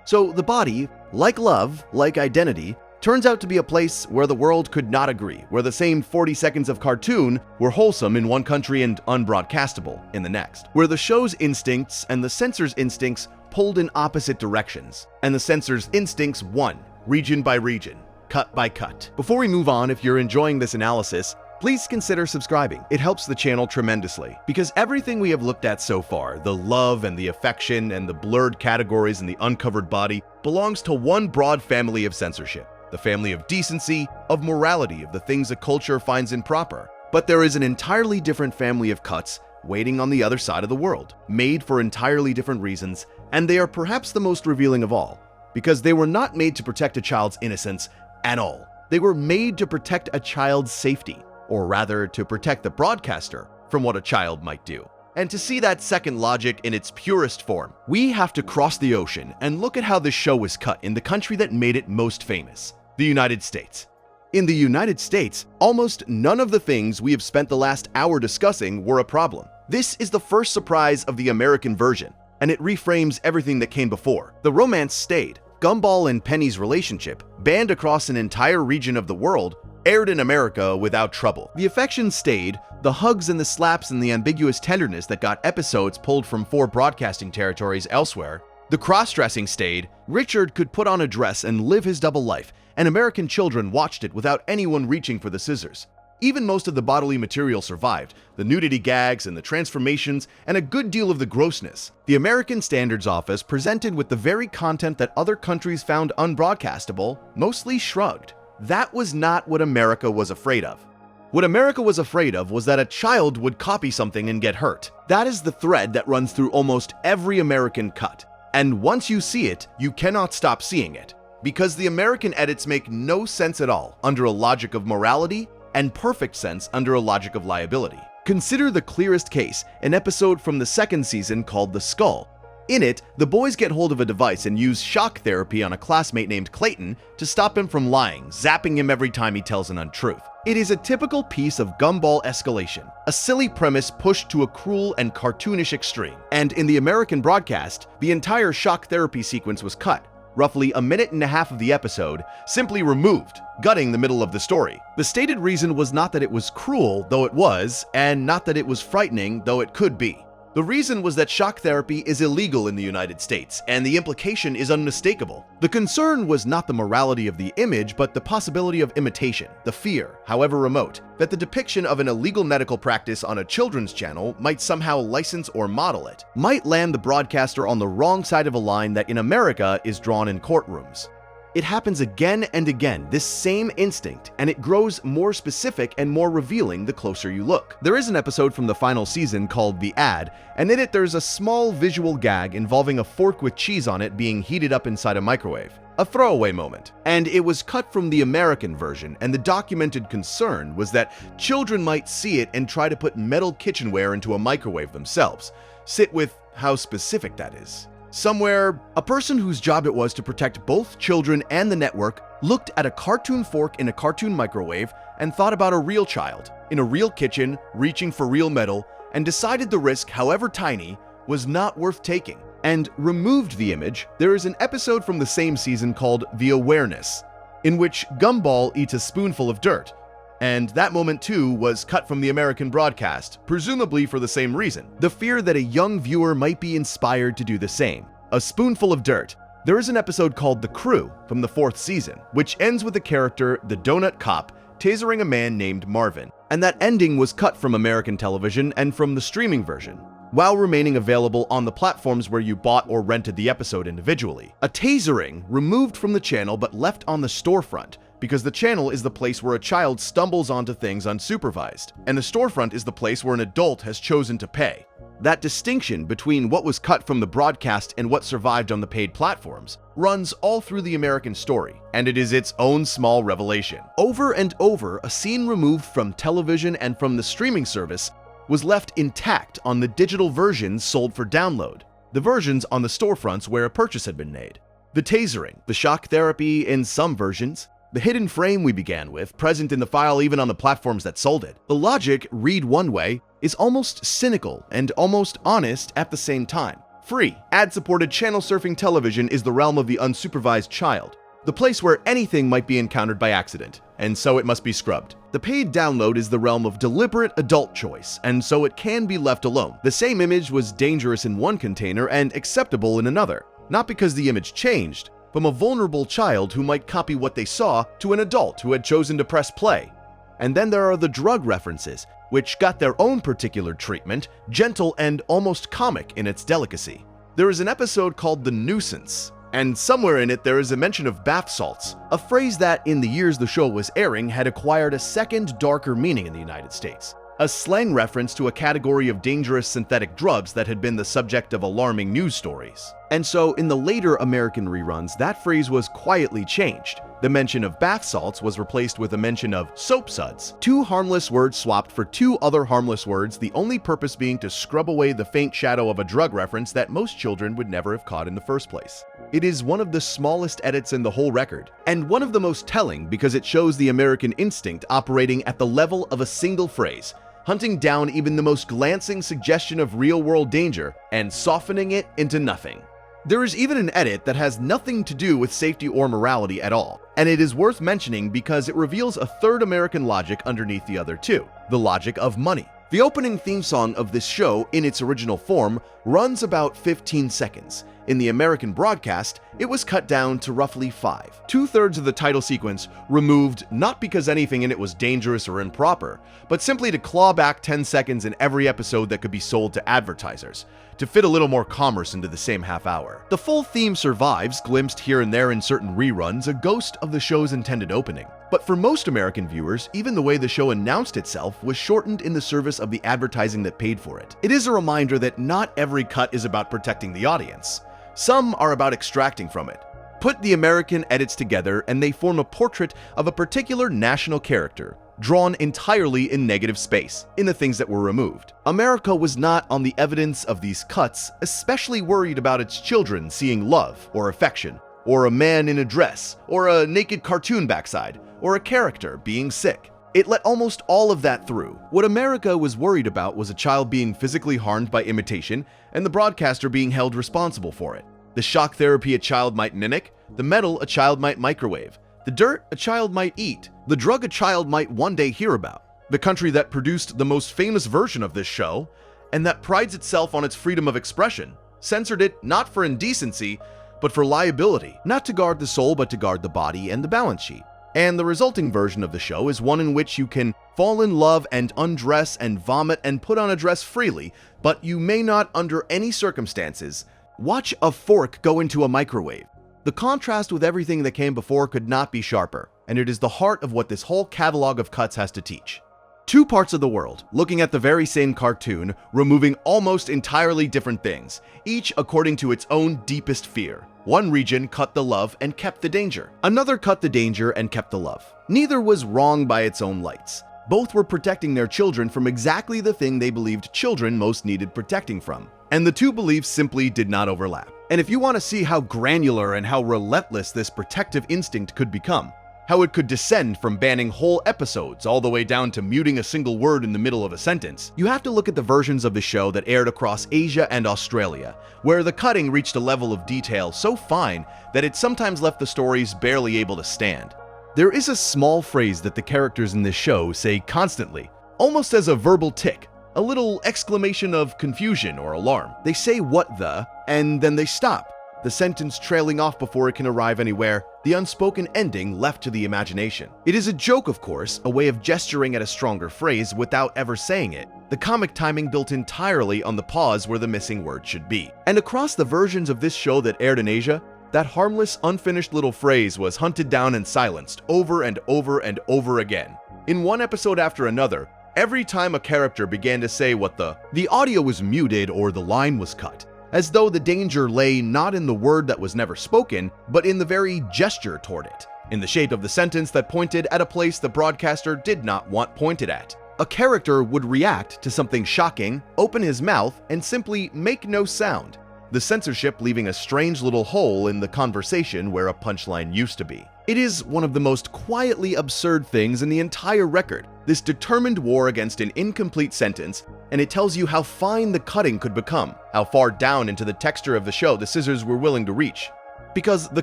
So the body, like love, like identity, turns out to be a place where the world could not agree, where the same 40 seconds of cartoon were wholesome in one country and unbroadcastable in the next, where the show's instincts and the censor's instincts pulled in opposite directions, and the censor's instincts won, region by region, cut by cut. Before we move on, if you're enjoying this analysis, please consider subscribing. It helps the channel tremendously, because everything we have looked at so far, the love and the affection and the blurred categories and the uncovered body, belongs to one broad family of censorship, the family of decency, of morality, of the things a culture finds improper. But there is an entirely different family of cuts waiting on the other side of the world, made for entirely different reasons, and they are perhaps the most revealing of all, because they were not made to protect a child's innocence at all. They were made to protect a child's safety, or rather to protect the broadcaster from what a child might do. And to see that second logic in its purest form, we have to cross the ocean and look at how this show was cut in the country that made it most famous, the United States. In the United States, almost none of the things we have spent the last hour discussing were a problem. This is the first surprise of the American version, and it reframes everything that came before. The romance stayed. Gumball and Penny's relationship, banned across an entire region of the world, aired in America without trouble. The affection stayed, the hugs and the slaps and the ambiguous tenderness that got episodes pulled from 4 broadcasting territories elsewhere. The cross-dressing stayed, Richard could put on a dress and live his double life, and American children watched it without anyone reaching for the scissors. Even most of the bodily material survived, the nudity gags and the transformations, and a good deal of the grossness. The American Standards Office, presented with the very content that other countries found unbroadcastable, mostly shrugged. That was not what America was afraid of. What America was afraid of was that a child would copy something and get hurt. That is the thread that runs through almost every American cut. And once you see it, you cannot stop seeing it. Because the American edits make no sense at all under a logic of morality, and perfect sense under a logic of liability. Consider the clearest case, an episode from the 2nd season called The Skull. In it, the boys get hold of a device and use shock therapy on a classmate named Clayton to stop him from lying, zapping him every time he tells an untruth. It is a typical piece of Gumball escalation, a silly premise pushed to a cruel and cartoonish extreme. And in the American broadcast, the entire shock therapy sequence was cut, roughly a minute and a half of the episode, simply removed, gutting the middle of the story. The stated reason was not that it was cruel, though it was, and not that it was frightening, though it could be. The reason was that shock therapy is illegal in the United States, and the implication is unmistakable. The concern was not the morality of the image, but the possibility of imitation, the fear, however remote, that the depiction of an illegal medical practice on a children's channel might somehow license or model it, might land the broadcaster on the wrong side of a line that in America is drawn in courtrooms. It happens again and again, this same instinct, and it grows more specific and more revealing the closer you look. There is an episode from the final season called The Ad, and in it there's a small visual gag involving a fork with cheese on it being heated up inside a microwave. A throwaway moment. And it was cut from the American version, and the documented concern was that children might see it and try to put metal kitchenware into a microwave themselves. Sit with how specific that is. Somewhere, a person whose job it was to protect both children and the network looked at a cartoon fork in a cartoon microwave and thought about a real child in a real kitchen reaching for real metal and decided the risk, however tiny, was not worth taking and removed the image. There is an episode from the same season called The Awareness, in which Gumball eats a spoonful of dirt. And that moment too was cut from the American broadcast, presumably for the same reason. The fear that a young viewer might be inspired to do the same. A spoonful of dirt. There is an episode called The Crew from the 4th season, which ends with the character, the Donut Cop, tasering a man named Marvin. And that ending was cut from American television and from the streaming version, while remaining available on the platforms where you bought or rented the episode individually. A tasering removed from the channel but left on the storefront, because the channel is the place where a child stumbles onto things unsupervised, and the storefront is the place where an adult has chosen to pay. That distinction between what was cut from the broadcast and what survived on the paid platforms runs all through the American story, and it is its own small revelation. Over and over, a scene removed from television and from the streaming service was left intact on the digital versions sold for download, the versions on the storefronts where a purchase had been made. The tasering, the shock therapy in some versions, the hidden frame we began with, present in the file even on the platforms that sold it. The logic, read one way, is almost cynical and almost honest at the same time. Free, ad-supported channel surfing television is the realm of the unsupervised child, the place where anything might be encountered by accident, and so it must be scrubbed. The paid download is the realm of deliberate adult choice, and so it can be left alone. The same image was dangerous in one container and acceptable in another, not because the image changed, from a vulnerable child who might copy what they saw to an adult who had chosen to press play. And then there are the drug references, which got their own particular treatment, gentle and almost comic in its delicacy. There is an episode called The Nuisance, and somewhere in it there is a mention of bath salts, a phrase that in the years the show was airing had acquired a second, darker meaning in the United States. A slang reference to a category of dangerous synthetic drugs that had been the subject of alarming news stories. And so in the later American reruns, that phrase was quietly changed. The mention of bath salts was replaced with a mention of soap suds. 2 harmless words swapped for 2 other harmless words, the only purpose being to scrub away the faint shadow of a drug reference that most children would never have caught in the first place. It is one of the smallest edits in the whole record, and one of the most telling because it shows the American instinct operating at the level of a single phrase, hunting down even the most glancing suggestion of real-world danger and softening it into nothing. There is even an edit that has nothing to do with safety or morality at all, and it is worth mentioning because it reveals a third American logic underneath the other two, the logic of money. The opening theme song of this show, in its original form, runs about 15 seconds. In the American broadcast, it was cut down to roughly 5. 2/3 of the title sequence removed not because anything in it was dangerous or improper, but simply to claw back 10 seconds in every episode that could be sold to advertisers, to fit a little more commerce into the same half hour. The full theme survives, glimpsed here and there in certain reruns, a ghost of the show's intended opening. But for most American viewers, even the way the show announced itself was shortened in the service of the advertising that paid for it. It is a reminder that not every cut is about protecting the audience. Some are about extracting from it. Put the American edits together and they form a portrait of a particular national character, drawn entirely in negative space, in the things that were removed. America was not on the evidence of these cuts, especially worried about its children seeing love or affection, or a man in a dress, or a naked cartoon backside, or a character being sick. It let almost all of that through. What America was worried about was a child being physically harmed by imitation and the broadcaster being held responsible for it. The shock therapy a child might mimic, the metal a child might microwave, the dirt a child might eat, the drug a child might one day hear about. The country that produced the most famous version of this show, and that prides itself on its freedom of expression, censored it not for indecency, but for liability, not to guard the soul but to guard the body and the balance sheet. And the resulting version of the show is one in which you can fall in love and undress and vomit and put on a dress freely, but you may not, under any circumstances, watch a fork go into a microwave. The contrast with everything that came before could not be sharper, and it is the heart of what this whole catalog of cuts has to teach. Two parts of the world, looking at the very same cartoon, removing almost entirely different things, each according to its own deepest fear. One region cut the love and kept the danger. Another cut the danger and kept the love. Neither was wrong by its own lights. Both were protecting their children from exactly the thing they believed children most needed protecting from. And the two beliefs simply did not overlap. And if you want to see how granular and how relentless this protective instinct could become, how it could descend from banning whole episodes all the way down to muting a single word in the middle of a sentence, you have to look at the versions of the show that aired across Asia and Australia, where the cutting reached a level of detail so fine that it sometimes left the stories barely able to stand. There is a small phrase that the characters in this show say constantly, almost as a verbal tick, a little exclamation of confusion or alarm. They say "what the," and then they stop, the sentence trailing off before it can arrive anywhere, the unspoken ending left to the imagination. It is a joke, of course, a way of gesturing at a stronger phrase without ever saying it. The comic timing built entirely on the pause where the missing word should be. And across the versions of this show that aired in Asia, that harmless, unfinished little phrase was hunted down and silenced over and over and over again. In one episode after another, every time a character began to say "what the audio was muted or the line was cut, as though the danger lay not in the word that was never spoken, but in the very gesture toward it, in the shape of the sentence that pointed at a place the broadcaster did not want pointed at. A character would react to something shocking, open his mouth, and simply make no sound, the censorship leaving a strange little hole in the conversation where a punchline used to be. It is one of the most quietly absurd things in the entire record, this determined war against an incomplete sentence, and it tells you how fine the cutting could become, how far down into the texture of the show the scissors were willing to reach. Because the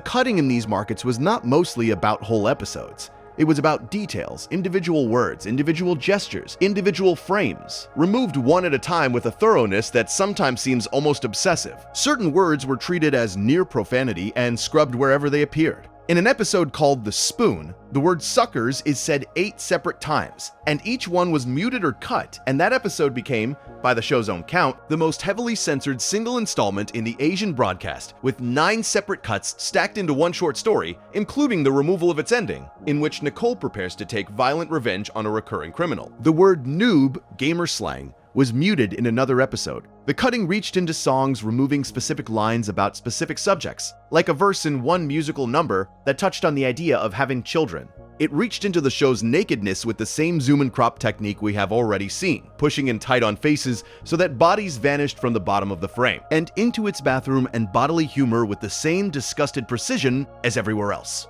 cutting in these markets was not mostly about whole episodes. It was about details, individual words, individual gestures, individual frames, removed one at a time with a thoroughness that sometimes seems almost obsessive. Certain words were treated as near profanity and scrubbed wherever they appeared. In an episode called The Spoon, the word suckers is said 8 separate times, and each one was muted or cut, and that episode became, by the show's own count, the most heavily censored single installment in the Asian broadcast, with 9 separate cuts stacked into one short story, including the removal of its ending, in which Nicole prepares to take violent revenge on a recurring criminal. The word noob, gamer slang, was muted in another episode. The cutting reached into songs removing specific lines about specific subjects, like a verse in one musical number that touched on the idea of having children. It reached into the show's nakedness with the same zoom and crop technique we have already seen, pushing in tight on faces so that bodies vanished from the bottom of the frame, and into its bathroom and bodily humor with the same disgusted precision as everywhere else.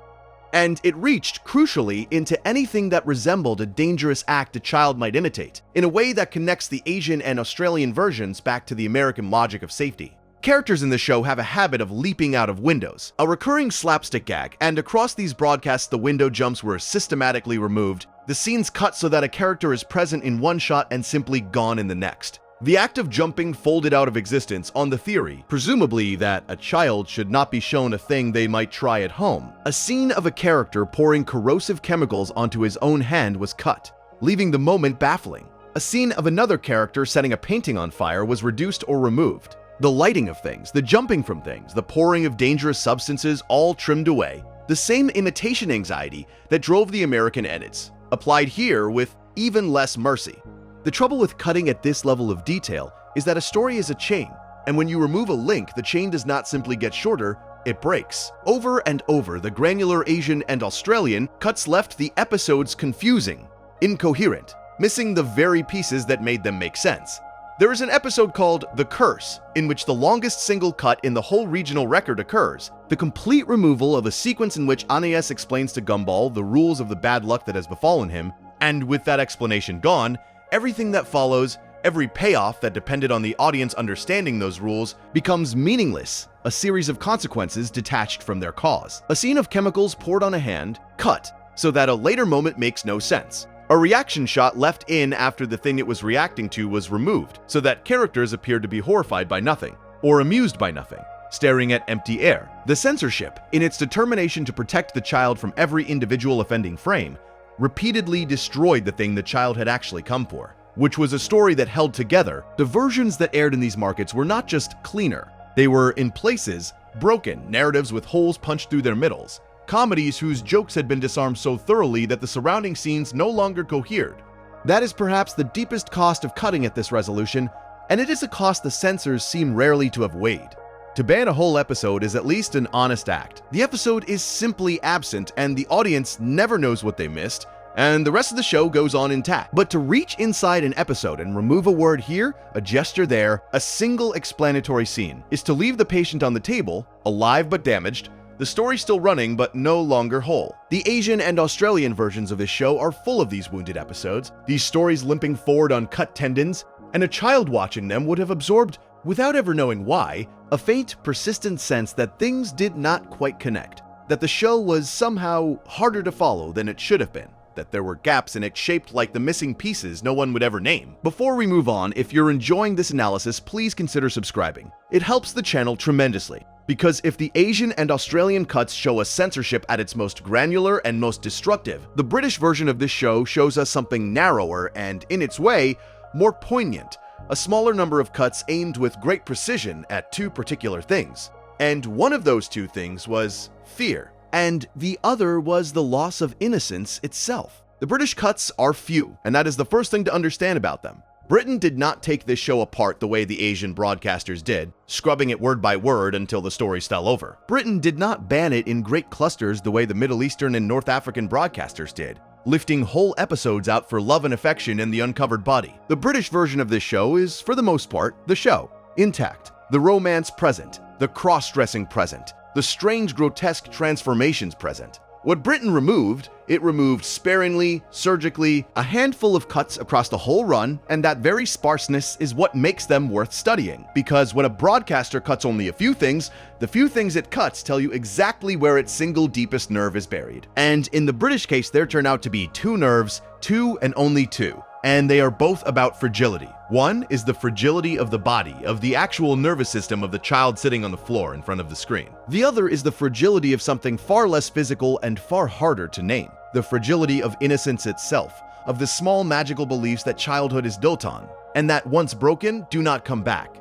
And it reached, crucially, into anything that resembled a dangerous act a child might imitate, in a way that connects the Asian and Australian versions back to the American logic of safety. Characters in the show have a habit of leaping out of windows, a recurring slapstick gag, and across these broadcasts the window jumps were systematically removed, the scenes cut so that a character is present in one shot and simply gone in the next. The act of jumping folded out of existence on the theory, presumably, that a child should not be shown a thing they might try at home. A scene of a character pouring corrosive chemicals onto his own hand was cut, leaving the moment baffling. A scene of another character setting a painting on fire was reduced or removed. The lighting of things, the jumping from things, the pouring of dangerous substances all trimmed away. The same imitation anxiety that drove the American edits, applied here with even less mercy. The trouble with cutting at this level of detail is that a story is a chain, and when you remove a link, the chain does not simply get shorter, it breaks. Over and over, the granular Asian and Australian cuts left the episodes confusing, incoherent, missing the very pieces that made them make sense. There is an episode called The Curse, in which the longest single cut in the whole regional record occurs, the complete removal of a sequence in which Anais explains to Gumball the rules of the bad luck that has befallen him, and with that explanation gone, everything that follows, Every payoff that depended on the audience understanding those rules becomes meaningless, a series of consequences detached from their cause. A scene of chemicals poured on a hand, cut, so that a later moment makes no sense. A reaction shot left in after the thing it was reacting to was removed, so that characters appeared to be horrified by nothing, or amused by nothing, staring at empty air. The censorship, in its determination to protect the child from every individual offending frame, repeatedly destroyed the thing the child had actually come for, which was a story that held together. The versions that aired in these markets were not just cleaner, they were, in places, broken narratives with holes punched through their middles, comedies whose jokes had been disarmed so thoroughly that the surrounding scenes no longer cohered. That is perhaps the deepest cost of cutting at this resolution, and it is a cost the censors seem rarely to have weighed. To ban a whole episode is at least an honest act. The episode is simply absent, and the audience never knows what they missed, and the rest of the show goes on intact. But to reach inside an episode and remove a word here, a gesture there, a single explanatory scene, is to leave the patient on the table, alive but damaged, the story still running but no longer whole. The Asian and Australian versions of this show are full of these wounded episodes, these stories limping forward on cut tendons, and a child watching them would have absorbed, without ever knowing why, a faint, persistent sense that things did not quite connect, that the show was somehow harder to follow than it should have been, that there were gaps in it shaped like the missing pieces no one would ever name. Before we move on, if you're enjoying this analysis, please consider subscribing. It helps the channel tremendously, because if the Asian and Australian cuts show us censorship at its most granular and most destructive, the British version of this show shows us something narrower and, in its way, more poignant, a smaller number of cuts aimed with great precision at two particular things. And one of those two things was fear, and the other was the loss of innocence itself. The British cuts are few, and that is the first thing to understand about them. Britain did not take this show apart the way the Asian broadcasters did, scrubbing it word by word until the stories fell over. Britain did not ban it in great clusters the way the Middle Eastern and North African broadcasters did, lifting whole episodes out for love and affection in the uncovered body. The British version of this show is, for the most part, the show, intact, the romance present, the cross-dressing present, the strange grotesque transformations present. What Britain removed, it removed sparingly, surgically, a handful of cuts across the whole run, and that very sparseness is what makes them worth studying. Because when a broadcaster cuts only a few things, the few things it cuts tell you exactly where its single deepest nerve is buried. And in the British case, there turn out to be two nerves, two and only two. And they are both about fragility. One is the fragility of the body, of the actual nervous system of the child sitting on the floor in front of the screen. The other is the fragility of something far less physical and far harder to name. The fragility of innocence itself, of the small magical beliefs that childhood is built on, and that once broken, do not come back.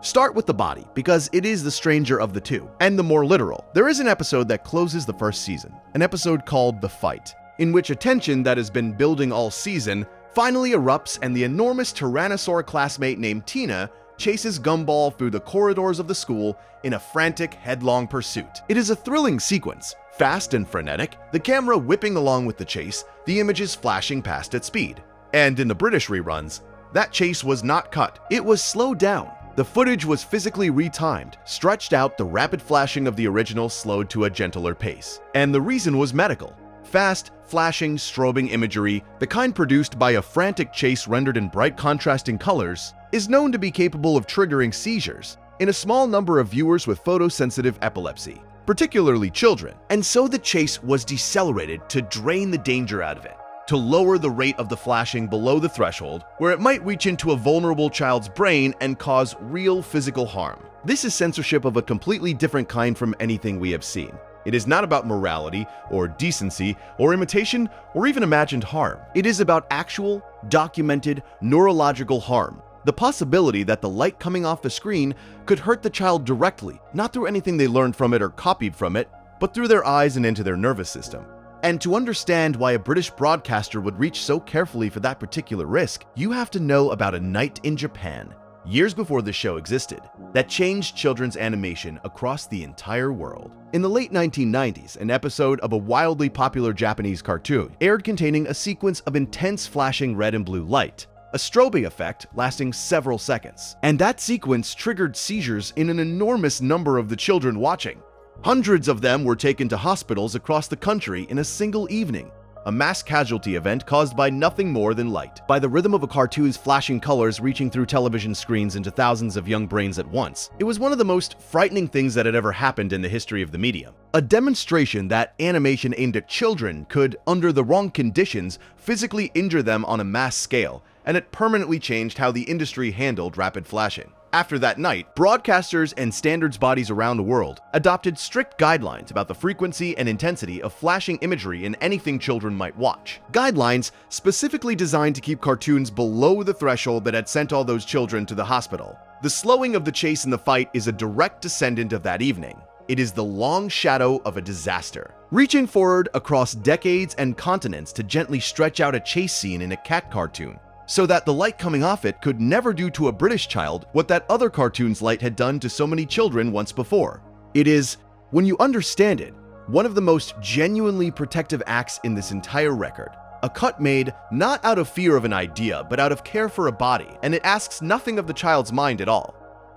Start with the body, because it is the stranger of the two, and the more literal. There is an episode that closes the first season, an episode called The Fight, in which a tension that has been building all season finally erupts, and the enormous Tyrannosaur classmate named Tina chases Gumball through the corridors of the school in a frantic, headlong pursuit. It is a thrilling sequence, fast and frenetic, the camera whipping along with the chase, the images flashing past at speed. And in the British reruns, that chase was not cut. It was slowed down. The footage was physically retimed, stretched out, the rapid flashing of the original slowed to a gentler pace. And the reason was medical. Fast, flashing, strobing imagery, the kind produced by a frantic chase rendered in bright contrasting colors, is known to be capable of triggering seizures in a small number of viewers with photosensitive epilepsy, particularly children. And so the chase was decelerated to drain the danger out of it, to lower the rate of the flashing below the threshold where it might reach into a vulnerable child's brain and cause real physical harm. This is censorship of a completely different kind from anything we have seen. It is not about morality, or decency, or imitation, or even imagined harm. It is about actual, documented, neurological harm. The possibility that the light coming off the screen could hurt the child directly, not through anything they learned from it or copied from it, but through their eyes and into their nervous system. And to understand why a British broadcaster would reach so carefully for that particular risk, you have to know about a night in Japan, years before the show existed, that changed children's animation across the entire world. In the late 1990s, an episode of a wildly popular Japanese cartoon aired containing a sequence of intense flashing red and blue light, a strobing effect lasting several seconds. And that sequence triggered seizures in an enormous number of the children watching. Hundreds of them were taken to hospitals across the country in a single evening. a mass casualty event caused by nothing more than light, by the rhythm of a cartoon's flashing colors reaching through television screens into thousands of young brains at once. It was one of the most frightening things that had ever happened in the history of the medium. A demonstration that animation aimed at children could, under the wrong conditions, physically injure them on a mass scale, and it permanently changed how the industry handled rapid flashing. After that night, broadcasters and standards bodies around the world adopted strict guidelines about the frequency and intensity of flashing imagery in anything children might watch. Guidelines specifically designed to keep cartoons below the threshold that had sent all those children to the hospital. The slowing of the chase in the fight is a direct descendant of that evening. It is the long shadow of a disaster, reaching forward across decades and continents to gently stretch out a chase scene in a cat cartoon, so that the light coming off it could never do to a British child what that other cartoon's light had done to so many children once before. It is, when you understand it, one of the most genuinely protective acts in this entire record. A cut made not out of fear of an idea, but out of care for a body, and it asks nothing of the child's mind at all.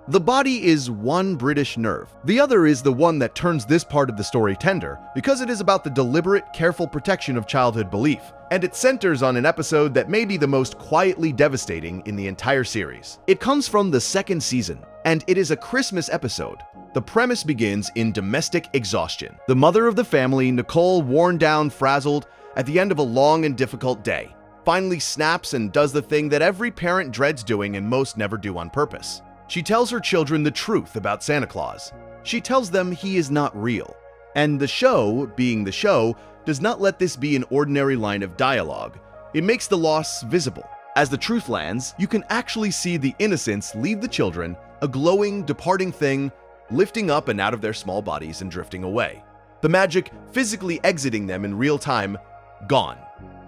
The body is one British nerve. The other is the one that turns this part of the story tender, because it is about the deliberate, careful protection of childhood belief, and it centers on an episode that may be the most quietly devastating in the entire series. It comes from the second season, and it is a Christmas episode. The premise begins in domestic exhaustion. The mother of the family, Nicole, worn down, frazzled, at the end of a long and difficult day, finally snaps and does the thing that every parent dreads doing and most never do on purpose. She tells her children the truth about Santa Claus. She tells them he is not real. And the show, being the show, does not let this be an ordinary line of dialogue. It makes the loss visible. As the truth lands, you can actually see the innocence leave the children, a glowing, departing thing, lifting up and out of their small bodies and drifting away. The magic physically exiting them in real time, gone.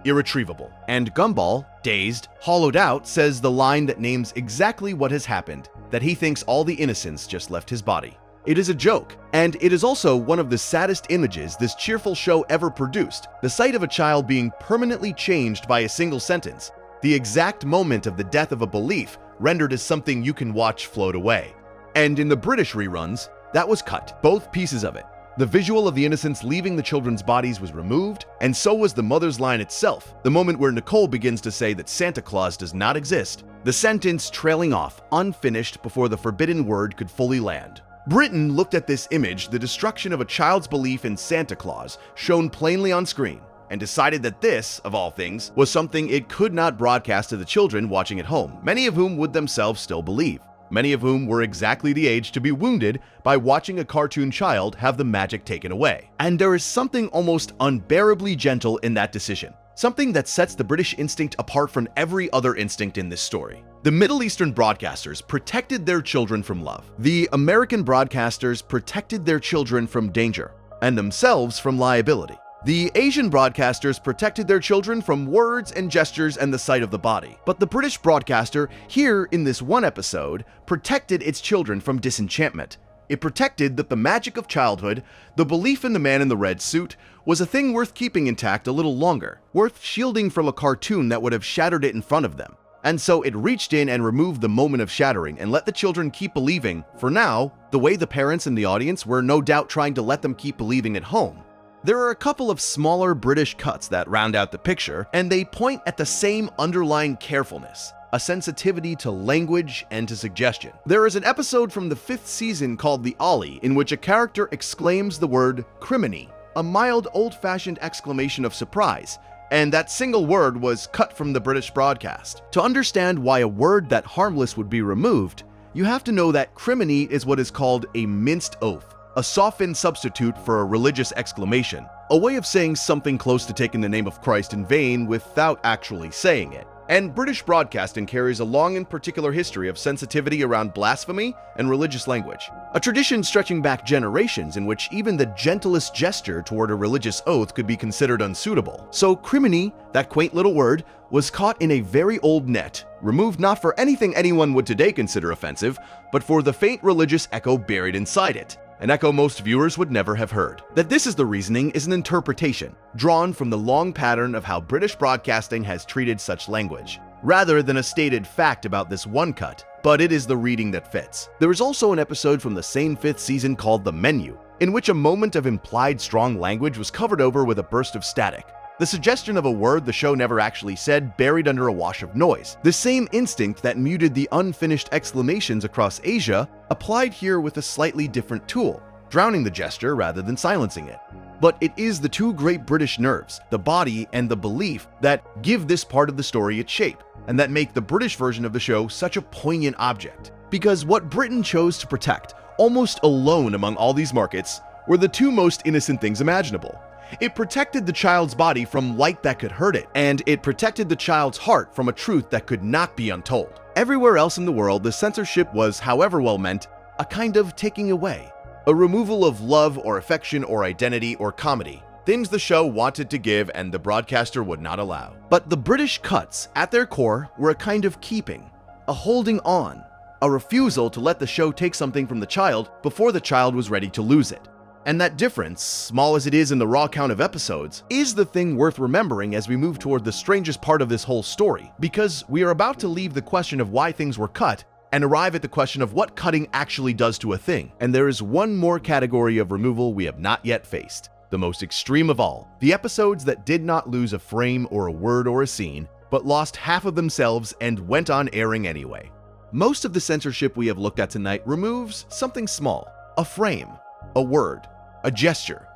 Irretrievable. And Gumball, dazed, hollowed out, says the line that names exactly what has happened, that he thinks all the innocence just left his body. It is a joke, and it is also one of the saddest images this cheerful show ever produced, the sight of a child being permanently changed by a single sentence, the exact moment of the death of a belief rendered as something you can watch float away. And in the British reruns, that was cut, both pieces of it. The visual of the innocence leaving the children's bodies was removed, and so was the mother's line itself, the moment where Nicole begins to say that Santa Claus does not exist, the sentence trailing off, unfinished before the forbidden word could fully land. Britain looked at this image, the destruction of a child's belief in Santa Claus, shown plainly on screen, and decided that this, of all things, was something it could not broadcast to the children watching at home, many of whom would themselves still believe. Many of whom were exactly the age to be wounded by watching a cartoon child have the magic taken away. And there is something almost unbearably gentle in that decision, something that sets the British instinct apart from every other instinct in this story. The Middle Eastern broadcasters protected their children from love. The American broadcasters protected their children from danger, and themselves from liability. The Asian broadcasters protected their children from words and gestures and the sight of the body. But the British broadcaster, here in this one episode, protected its children from disenchantment. It protected that the magic of childhood, the belief in the man in the red suit, was a thing worth keeping intact a little longer, worth shielding from a cartoon that would have shattered it in front of them. And so it reached in and removed the moment of shattering and let the children keep believing, for now, the way the parents and the audience were no doubt trying to let them keep believing at home. There are a couple of smaller British cuts that round out the picture, and they point at the same underlying carefulness, a sensitivity to language and to suggestion. There is an episode from the 5th season called The Ollie, in which a character exclaims the word criminy, a mild old-fashioned exclamation of surprise, and that single word was cut from the British broadcast. To understand why a word that harmless would be removed, you have to know that criminy is what is called a minced oath, a softened substitute for a religious exclamation, a way of saying something close to taking the name of Christ in vain without actually saying it. And British broadcasting carries a long and particular history of sensitivity around blasphemy and religious language, a tradition stretching back generations in which even the gentlest gesture toward a religious oath could be considered unsuitable. So criminy, that quaint little word, was caught in a very old net, removed not for anything anyone would today consider offensive, but for the faint religious echo buried inside it. An echo most viewers would never have heard. That this is the reasoning is an interpretation, drawn from the long pattern of how British broadcasting has treated such language, rather than a stated fact about this one cut, but it is the reading that fits. There is also an episode from the same 5th season called The Menu, in which a moment of implied strong language was covered over with a burst of static. The suggestion of a word the show never actually said buried under a wash of noise. The same instinct that muted the unfinished exclamations across Asia applied here with a slightly different tool, drowning the gesture rather than silencing it. But it is the two great British nerves, the body and the belief, that give this part of the story its shape, and that make the British version of the show such a poignant object. Because what Britain chose to protect, almost alone among all these markets, were the two most innocent things imaginable. It protected the child's body from light that could hurt it, and it protected the child's heart from a truth that could not be untold. Everywhere else in the world, the censorship was, however well meant, a kind of taking away. A removal of love or affection or identity or comedy, things the show wanted to give and the broadcaster would not allow. But the British cuts, at their core, were a kind of keeping, a holding on, a refusal to let the show take something from the child before the child was ready to lose it. And that difference, small as it is in the raw count of episodes, is the thing worth remembering as we move toward the strangest part of this whole story, because we are about to leave the question of why things were cut and arrive at the question of what cutting actually does to a thing. And there is one more category of removal we have not yet faced, the most extreme of all, the episodes that did not lose a frame or a word or a scene, but lost half of themselves and went on airing anyway. Most of the censorship we have looked at tonight removes something small, a frame, a word, a gesture,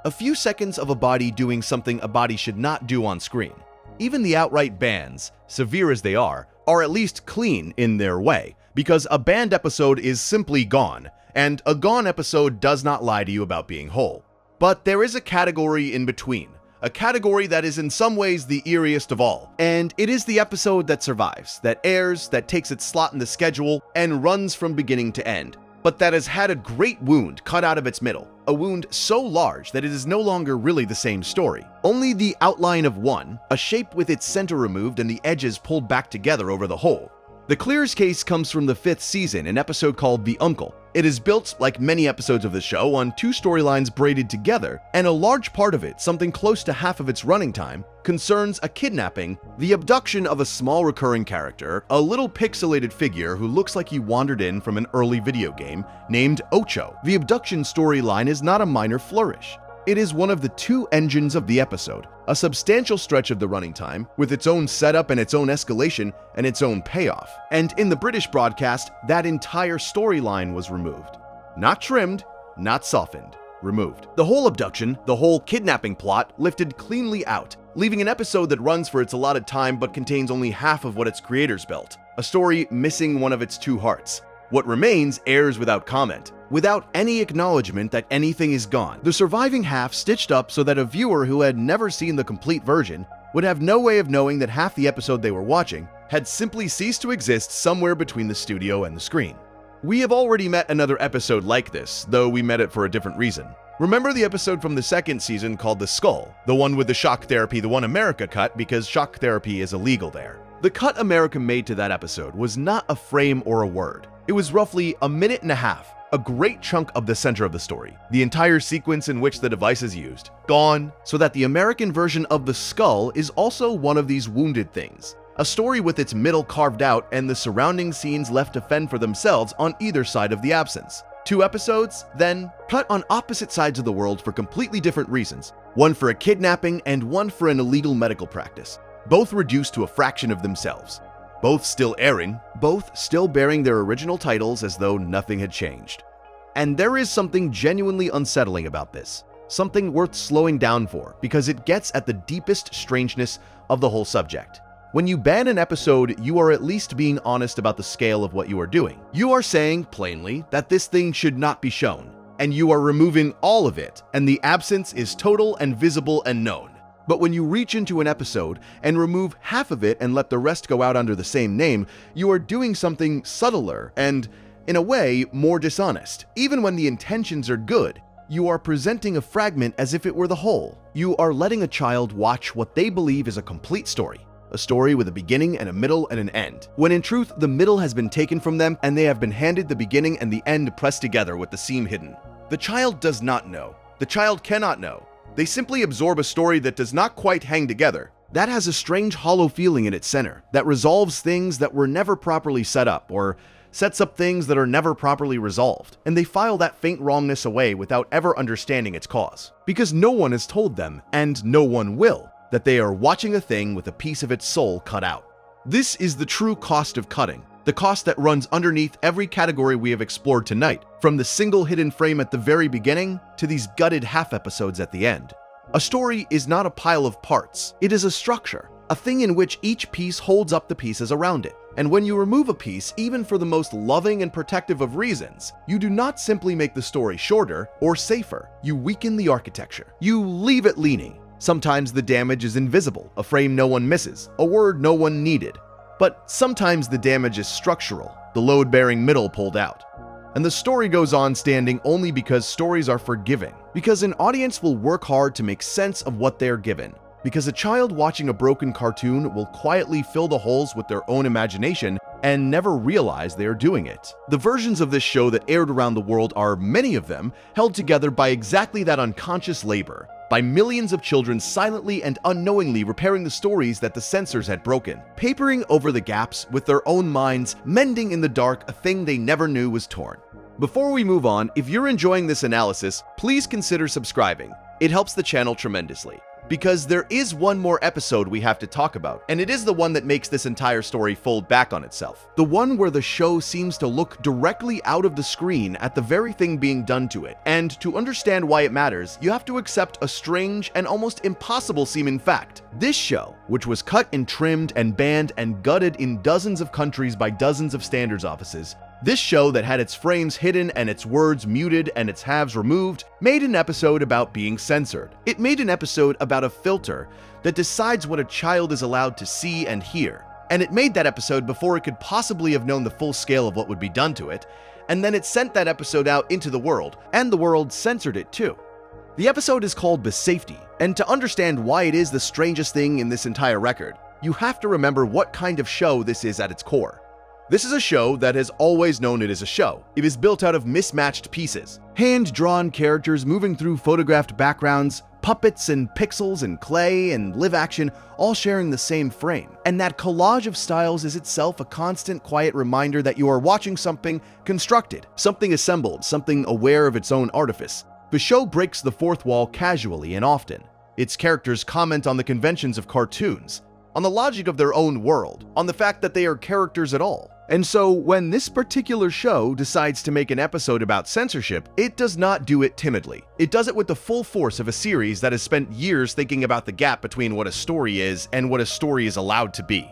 a few seconds of a body doing something a body should not do on screen. Even the outright bans, severe as they are at least clean in their way, because a banned episode is simply gone, and a gone episode does not lie to you about being whole. But there is a category in between, a category that is in some ways the eeriest of all, and it is the episode that survives, that airs, that takes its slot in the schedule, and runs from beginning to end, but that has had a great wound cut out of its middle, a wound so large that it is no longer really the same story. Only the outline of one, a shape with its center removed and the edges pulled back together over the whole. The clearest case comes from the 5th season, an episode called The Uncle. It is built, like many episodes of the show, on two storylines braided together, and a large part of it, something close to half of its running time, concerns a kidnapping, the abduction of a small recurring character, a little pixelated figure who looks like he wandered in from an early video game, named Ocho. The abduction storyline is not a minor flourish. It is one of the two engines of the episode, a substantial stretch of the running time, with its own setup and its own escalation and its own payoff. And in the British broadcast, that entire storyline was removed. Not trimmed, not softened, removed. The whole abduction, the whole kidnapping plot, lifted cleanly out, leaving an episode that runs for its allotted time but contains only half of what its creators built. A story missing one of its two hearts. What remains airs without comment, without any acknowledgement that anything is gone. The surviving half stitched up so that a viewer who had never seen the complete version would have no way of knowing that half the episode they were watching had simply ceased to exist somewhere between the studio and the screen. We have already met another episode like this, though we met it for a different reason. Remember the episode from the 2nd season called The Skull, the one with the shock therapy the one America cut because shock therapy is illegal there. The cut America made to that episode was not a frame or a word. It was roughly a minute and a half, a great chunk of the center of the story, the entire sequence in which the device is used, gone, so that the American version of The Skull is also one of these wounded things. A story with its middle carved out and the surrounding scenes left to fend for themselves on either side of the absence. 2 episodes, then, cut on opposite sides of the world for completely different reasons, one for a kidnapping and one for an illegal medical practice, both reduced to a fraction of themselves. Both still airing, both still bearing their original titles as though nothing had changed. And there is something genuinely unsettling about this, something worth slowing down for, because it gets at the deepest strangeness of the whole subject. When you ban an episode, you are at least being honest about the scale of what you are doing. You are saying, plainly, that this thing should not be shown, and you are removing all of it, and the absence is total and visible and known. But when you reach into an episode and remove half of it and let the rest go out under the same name, you are doing something subtler and, in a way, more dishonest. Even when the intentions are good, you are presenting a fragment as if it were the whole. You are letting a child watch what they believe is a complete story. A story with a beginning and a middle and an end, when in truth the middle has been taken from them and they have been handed the beginning and the end pressed together with the seam hidden. The child does not know. The child cannot know. They simply absorb a story that does not quite hang together. That has a strange hollow feeling in its center, that resolves things that were never properly set up, or sets up things that are never properly resolved, and they file that faint wrongness away without ever understanding its cause. Because no one has told them, and no one will. that they are watching a thing with a piece of its soul cut out. This is the true cost of cutting, the cost that runs underneath every category we have explored tonight, from the single hidden frame at the very beginning to these gutted half episodes at the end. A story is not a pile of parts, it is a structure, a thing in which each piece holds up the pieces around it. And when you remove a piece, even for the most loving and protective of reasons, you do not simply make the story shorter or safer, you weaken the architecture. You leave it leaning. Sometimes the damage is invisible, a frame no one misses, a word no one needed. But sometimes the damage is structural, the load-bearing middle pulled out. And the story goes on standing only because stories are forgiving, because an audience will work hard to make sense of what they're given, because a child watching a broken cartoon will quietly fill the holes with their own imagination and never realize they are doing it. The versions of this show that aired around the world are, many of them, held together by exactly that unconscious labor, by millions of children silently and unknowingly repairing the stories that the censors had broken, papering over the gaps with their own minds, mending in the dark a thing they never knew was torn. Before we move on, if you're enjoying this analysis, please consider subscribing. It helps the channel tremendously. Because there is one more episode we have to talk about, and it is the one that makes this entire story fold back on itself. The one where the show seems to look directly out of the screen at the very thing being done to it. And to understand why it matters, you have to accept a strange and almost impossible seeming fact. This show, which was cut and trimmed and banned and gutted in dozens of countries by dozens of standards offices, this show that had its frames hidden and its words muted and its halves removed, made an episode about being censored. It made an episode about a filter that decides what a child is allowed to see and hear. And it made that episode before it could possibly have known the full scale of what would be done to it, and then it sent that episode out into the world, and the world censored it too. The episode is called The Safety, and to understand why it is the strangest thing in this entire record, you have to remember what kind of show this is at its core. This is a show that has always known it is a show. It is built out of mismatched pieces, hand-drawn characters moving through photographed backgrounds, puppets and pixels and clay and live action all sharing the same frame. And that collage of styles is itself a constant quiet reminder that you are watching something constructed, something assembled, something aware of its own artifice. The show breaks the fourth wall casually and often. Its characters comment on the conventions of cartoons, on the logic of their own world, on the fact that they are characters at all. And so when this particular show decides to make an episode about censorship, it does not do it timidly. It does it with the full force of a series that has spent years thinking about the gap between what a story is and what a story is allowed to be.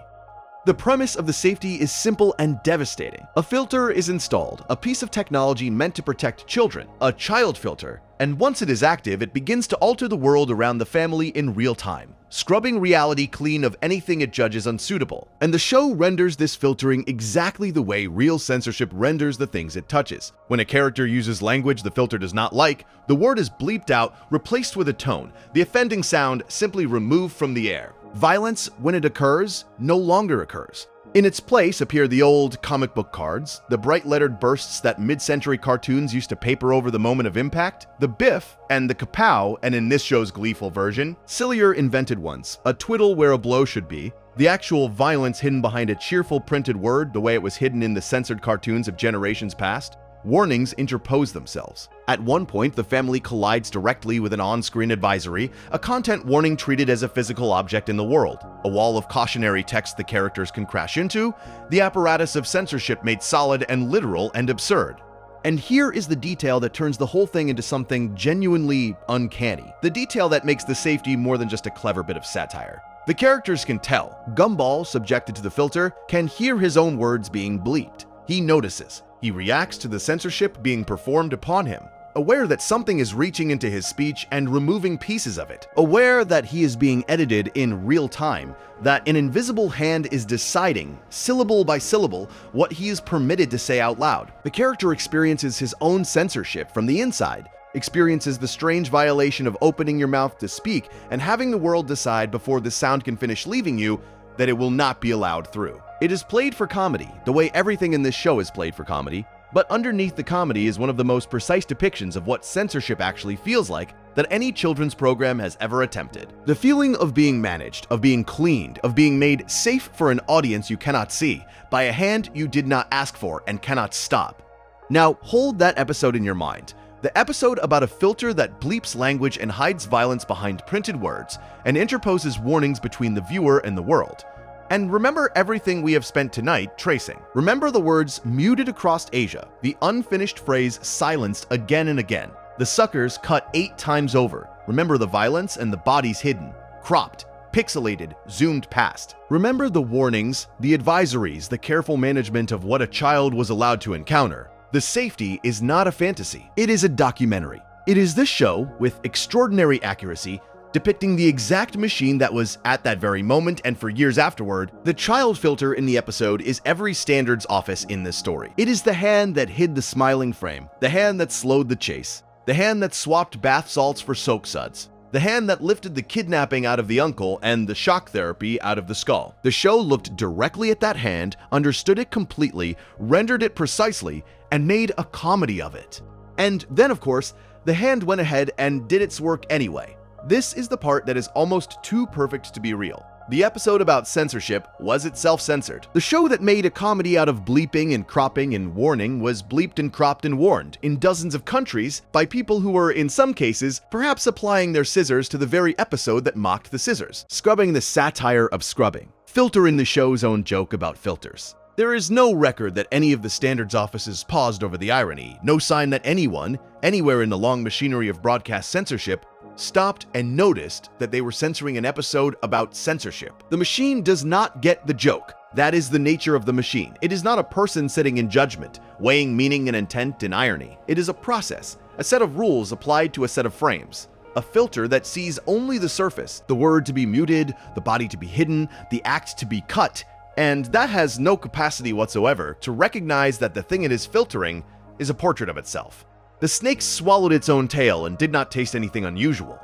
The premise of The Safety is simple and devastating. A filter is installed, a piece of technology meant to protect children, a child filter, and once it is active, it begins to alter the world around the family in real time, scrubbing reality clean of anything it judges unsuitable. And the show renders this filtering exactly the way real censorship renders the things it touches. When a character uses language the filter does not like, the word is bleeped out, replaced with a tone, the offending sound simply removed from the air. Violence, when it occurs, no longer occurs. In its place appear the old comic book cards, the bright-lettered bursts that mid-century cartoons used to paper over the moment of impact, the biff, and the kapow, and in this show's gleeful version, sillier invented ones, a twiddle where a blow should be, the actual violence hidden behind a cheerful printed word the way it was hidden in the censored cartoons of generations past. Warnings interpose themselves. At one point, the family collides directly with an on-screen advisory, a content warning treated as a physical object in the world, a wall of cautionary text the characters can crash into, the apparatus of censorship made solid and literal and absurd. And here is the detail that turns the whole thing into something genuinely uncanny. The detail that makes The Safety more than just a clever bit of satire. The characters can tell. Gumball, subjected to the filter, can hear his own words being bleeped. He notices. He reacts to the censorship being performed upon him, aware that something is reaching into his speech and removing pieces of it, aware that he is being edited in real time, that an invisible hand is deciding, syllable by syllable, what he is permitted to say out loud. The character experiences his own censorship from the inside, experiences the strange violation of opening your mouth to speak and having the world decide before the sound can finish leaving you that it will not be allowed through. It is played for comedy, the way everything in this show is played for comedy, but underneath the comedy is one of the most precise depictions of what censorship actually feels like that any children's program has ever attempted. The feeling of being managed, of being cleaned, of being made safe for an audience you cannot see, by a hand you did not ask for and cannot stop. Now, hold that episode in your mind. the episode about a filter that bleeps language and hides violence behind printed words and interposes warnings between the viewer and the world. And remember everything we have spent tonight tracing. Remember the words muted across Asia, the unfinished phrase silenced again and again, the suckers cut 8 times over. Remember the violence and the bodies hidden, cropped, pixelated, zoomed past. Remember the warnings, the advisories, the careful management of what a child was allowed to encounter. The safety is not a fantasy, it is a documentary. It is this show, with extraordinary accuracy, depicting the exact machine that was at that very moment and for years afterward. The child filter in the episode is every standards office in this story. It is the hand that hid the smiling frame, the hand that slowed the chase, the hand that swapped bath salts for soak suds, the hand that lifted the kidnapping out of the uncle and the shock therapy out of the skull. The show looked directly at that hand, understood it completely, rendered it precisely, and made a comedy of it. And then, of course, the hand went ahead and did its work anyway. This is the part that is almost too perfect to be real. The episode about censorship was itself censored. The show that made a comedy out of bleeping and cropping and warning was bleeped and cropped and warned in dozens of countries by people who were, in some cases, perhaps applying their scissors to the very episode that mocked the scissors, scrubbing the satire of scrubbing. Filter in the show's own joke about filters. There is no record that any of the standards offices paused over the irony, no sign that anyone, anywhere in the long machinery of broadcast censorship, stopped and noticed that they were censoring an episode about censorship. The machine does not get the joke. That is the nature of the machine. It is not a person sitting in judgment, weighing meaning and intent in irony. It is a process, a set of rules applied to a set of frames. A filter that sees only the surface, the word to be muted, the body to be hidden, the act to be cut, and that has no capacity whatsoever to recognize that the thing it is filtering is a portrait of itself. The snake swallowed its own tail and did not taste anything unusual.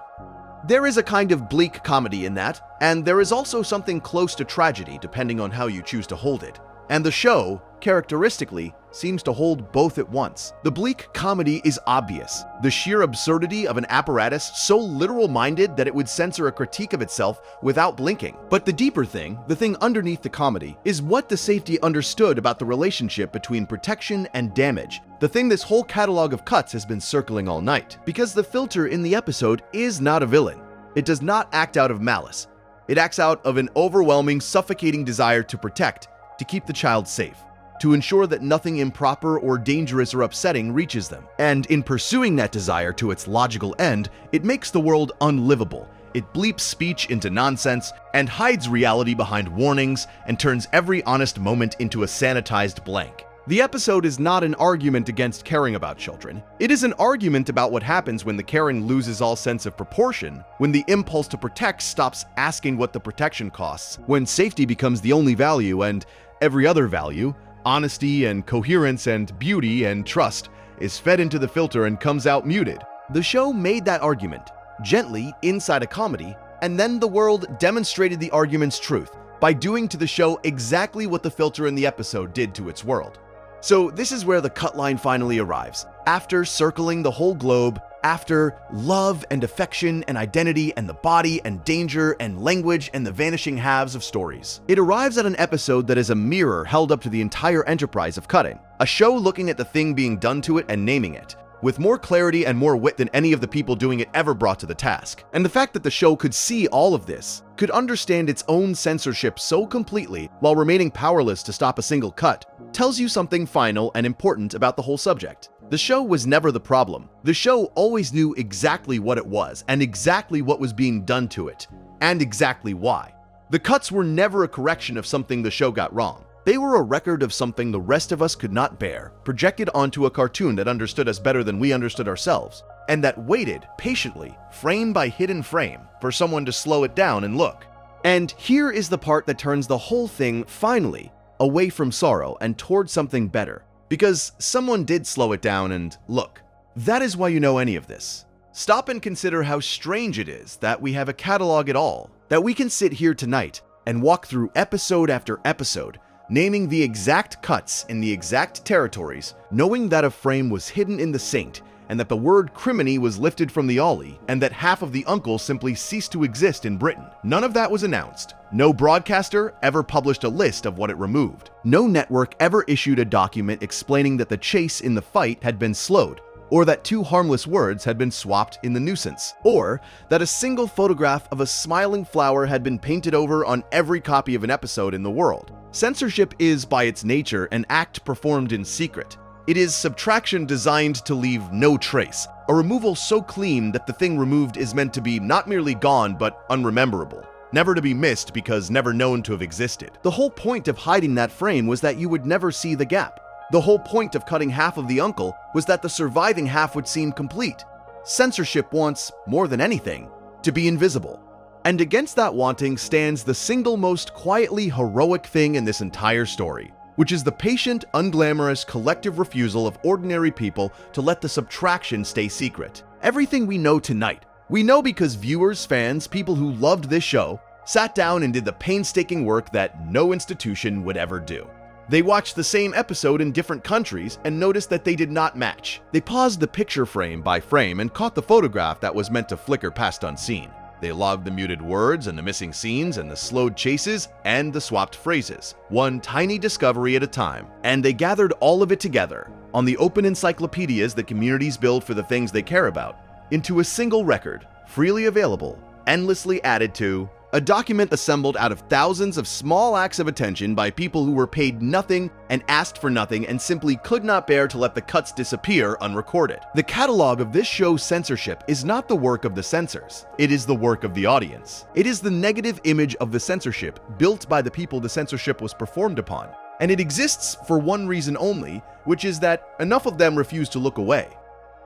There is a kind of bleak comedy in that, and there is also something close to tragedy depending on how you choose to hold it. And the show, characteristically, seems to hold both at once. The bleak comedy is obvious, the sheer absurdity of an apparatus so literal-minded that it would censor a critique of itself without blinking. But the deeper thing, the thing underneath the comedy, is what the safety understood about the relationship between protection and damage, the thing this whole catalog of cuts has been circling all night. Because the filter in the episode is not a villain. It does not act out of malice. It acts out of an overwhelming, suffocating desire to protect, to keep the child safe, to ensure that nothing improper or dangerous or upsetting reaches them. And in pursuing that desire to its logical end, it makes the world unlivable. It bleeps speech into nonsense and hides reality behind warnings and turns every honest moment into a sanitized blank. The episode is not an argument against caring about children. It is an argument about what happens when the caring loses all sense of proportion, when the impulse to protect stops asking what the protection costs, when safety becomes the only value and every other value, honesty and coherence and beauty and trust, is fed into the filter and comes out muted. The show made that argument, gently inside a comedy, and then the world demonstrated the argument's truth by doing to the show exactly what the filter in the episode did to its world. So this is where the cut line finally arrives. After circling the whole globe, after love and affection and identity and the body and danger and language and the vanishing halves of stories, it arrives at an episode that is a mirror held up to the entire enterprise of cutting. A show looking at the thing being done to it and naming it, with more clarity and more wit than any of the people doing it ever brought to the task. And the fact that the show could see all of this, could understand its own censorship so completely while remaining powerless to stop a single cut, tells you something final and important about the whole subject. The show was never the problem. The show always knew exactly what it was and exactly what was being done to it, and exactly why. The cuts were never a correction of something the show got wrong. They were a record of something the rest of us could not bear, projected onto a cartoon that understood us better than we understood ourselves, and that waited patiently, frame by hidden frame, for someone to slow it down and look. And here is the part that turns the whole thing, finally, away from sorrow and towards something better. Because someone did slow it down and look. That is why you know any of this. Stop and consider how strange it is that we have a catalog at all, that we can sit here tonight and walk through episode after episode, naming the exact cuts in the exact territories, knowing that a frame was hidden in the saint, and that the word criminy was lifted from the ollie, and that half of the uncle simply ceased to exist in Britain. None of that was announced. No broadcaster ever published a list of what it removed. No network ever issued a document explaining that the chase in the fight had been slowed, or that two harmless words had been swapped in the nuisance, or that a single photograph of a smiling flower had been painted over on every copy of an episode in the world. Censorship is, by its nature, an act performed in secret. It is subtraction designed to leave no trace, a removal so clean that the thing removed is meant to be not merely gone but unrememberable, never to be missed because never known to have existed. The whole point of hiding that frame was that you would never see the gap. The whole point of cutting half of the uncle was that the surviving half would seem complete. Censorship wants, more than anything, to be invisible. And against that wanting stands the single most quietly heroic thing in this entire story, which is the patient, unglamorous, collective refusal of ordinary people to let the subtraction stay secret. Everything we know tonight, we know because viewers, fans, people who loved this show, sat down and did the painstaking work that no institution would ever do. They watched the same episode in different countries and noticed that they did not match. They paused the picture frame by frame and caught the photograph that was meant to flicker past unseen. They logged the muted words and the missing scenes and the slowed chases and the swapped phrases, one tiny discovery at a time. And they gathered all of it together on the open encyclopedias that communities build for the things they care about into a single record, freely available, endlessly added to, a document assembled out of thousands of small acts of attention by people who were paid nothing and asked for nothing and simply could not bear to let the cuts disappear unrecorded. The catalog of this show's censorship is not the work of the censors. It is the work of the audience. It is the negative image of the censorship built by the people the censorship was performed upon. And it exists for one reason only, which is that enough of them refuse to look away.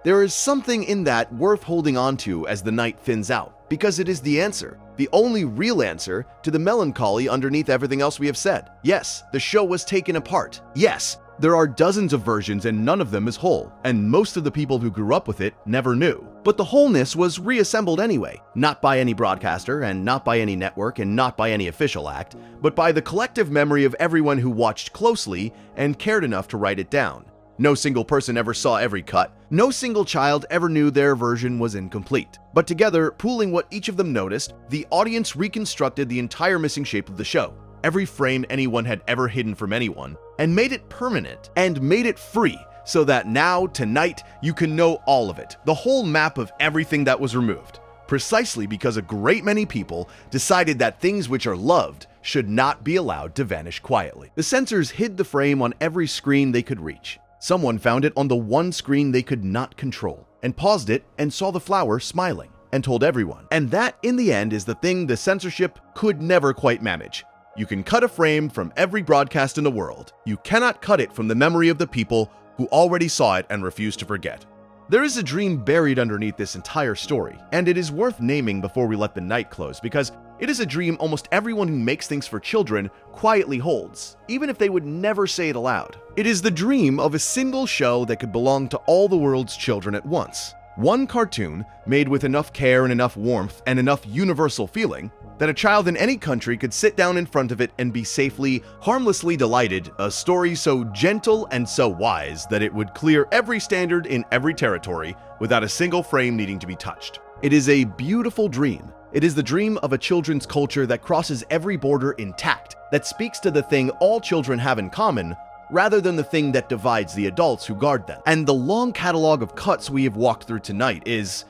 There is something in that worth holding on to as the night thins out, because it is the answer, the only real answer to the melancholy underneath everything else we have said. Yes, the show was taken apart. Yes, there are dozens of versions and none of them is whole, and most of the people who grew up with it never knew. But the wholeness was reassembled anyway, not by any broadcaster and not by any network and not by any official act, but by the collective memory of everyone who watched closely and cared enough to write it down. No single person ever saw every cut. No single child ever knew their version was incomplete. But together, pooling what each of them noticed, the audience reconstructed the entire missing shape of the show, every frame anyone had ever hidden from anyone, and made it permanent, and made it free, so that now, tonight, you can know all of it, the whole map of everything that was removed, precisely because a great many people decided that things which are loved should not be allowed to vanish quietly. The censors hid the frame on every screen they could reach. Someone found it on the one screen they could not control, and paused it and saw the flower smiling, and told everyone. And that, in the end, is the thing the censorship could never quite manage. You can cut a frame from every broadcast in the world. You cannot cut it from the memory of the people who already saw it and refuse to forget. There is a dream buried underneath this entire story, and it is worth naming before we let the night close, because it is a dream almost everyone who makes things for children quietly holds, even if they would never say it aloud. It is the dream of a single show that could belong to all the world's children at once. One cartoon made with enough care and enough warmth and enough universal feeling that a child in any country could sit down in front of it and be safely, harmlessly delighted, a story so gentle and so wise that it would clear every standard in every territory without a single frame needing to be touched. It is a beautiful dream. It is the dream of a children's culture that crosses every border intact, that speaks to the thing all children have in common, rather than the thing that divides the adults who guard them. And the long catalog of cuts we have walked through tonight is,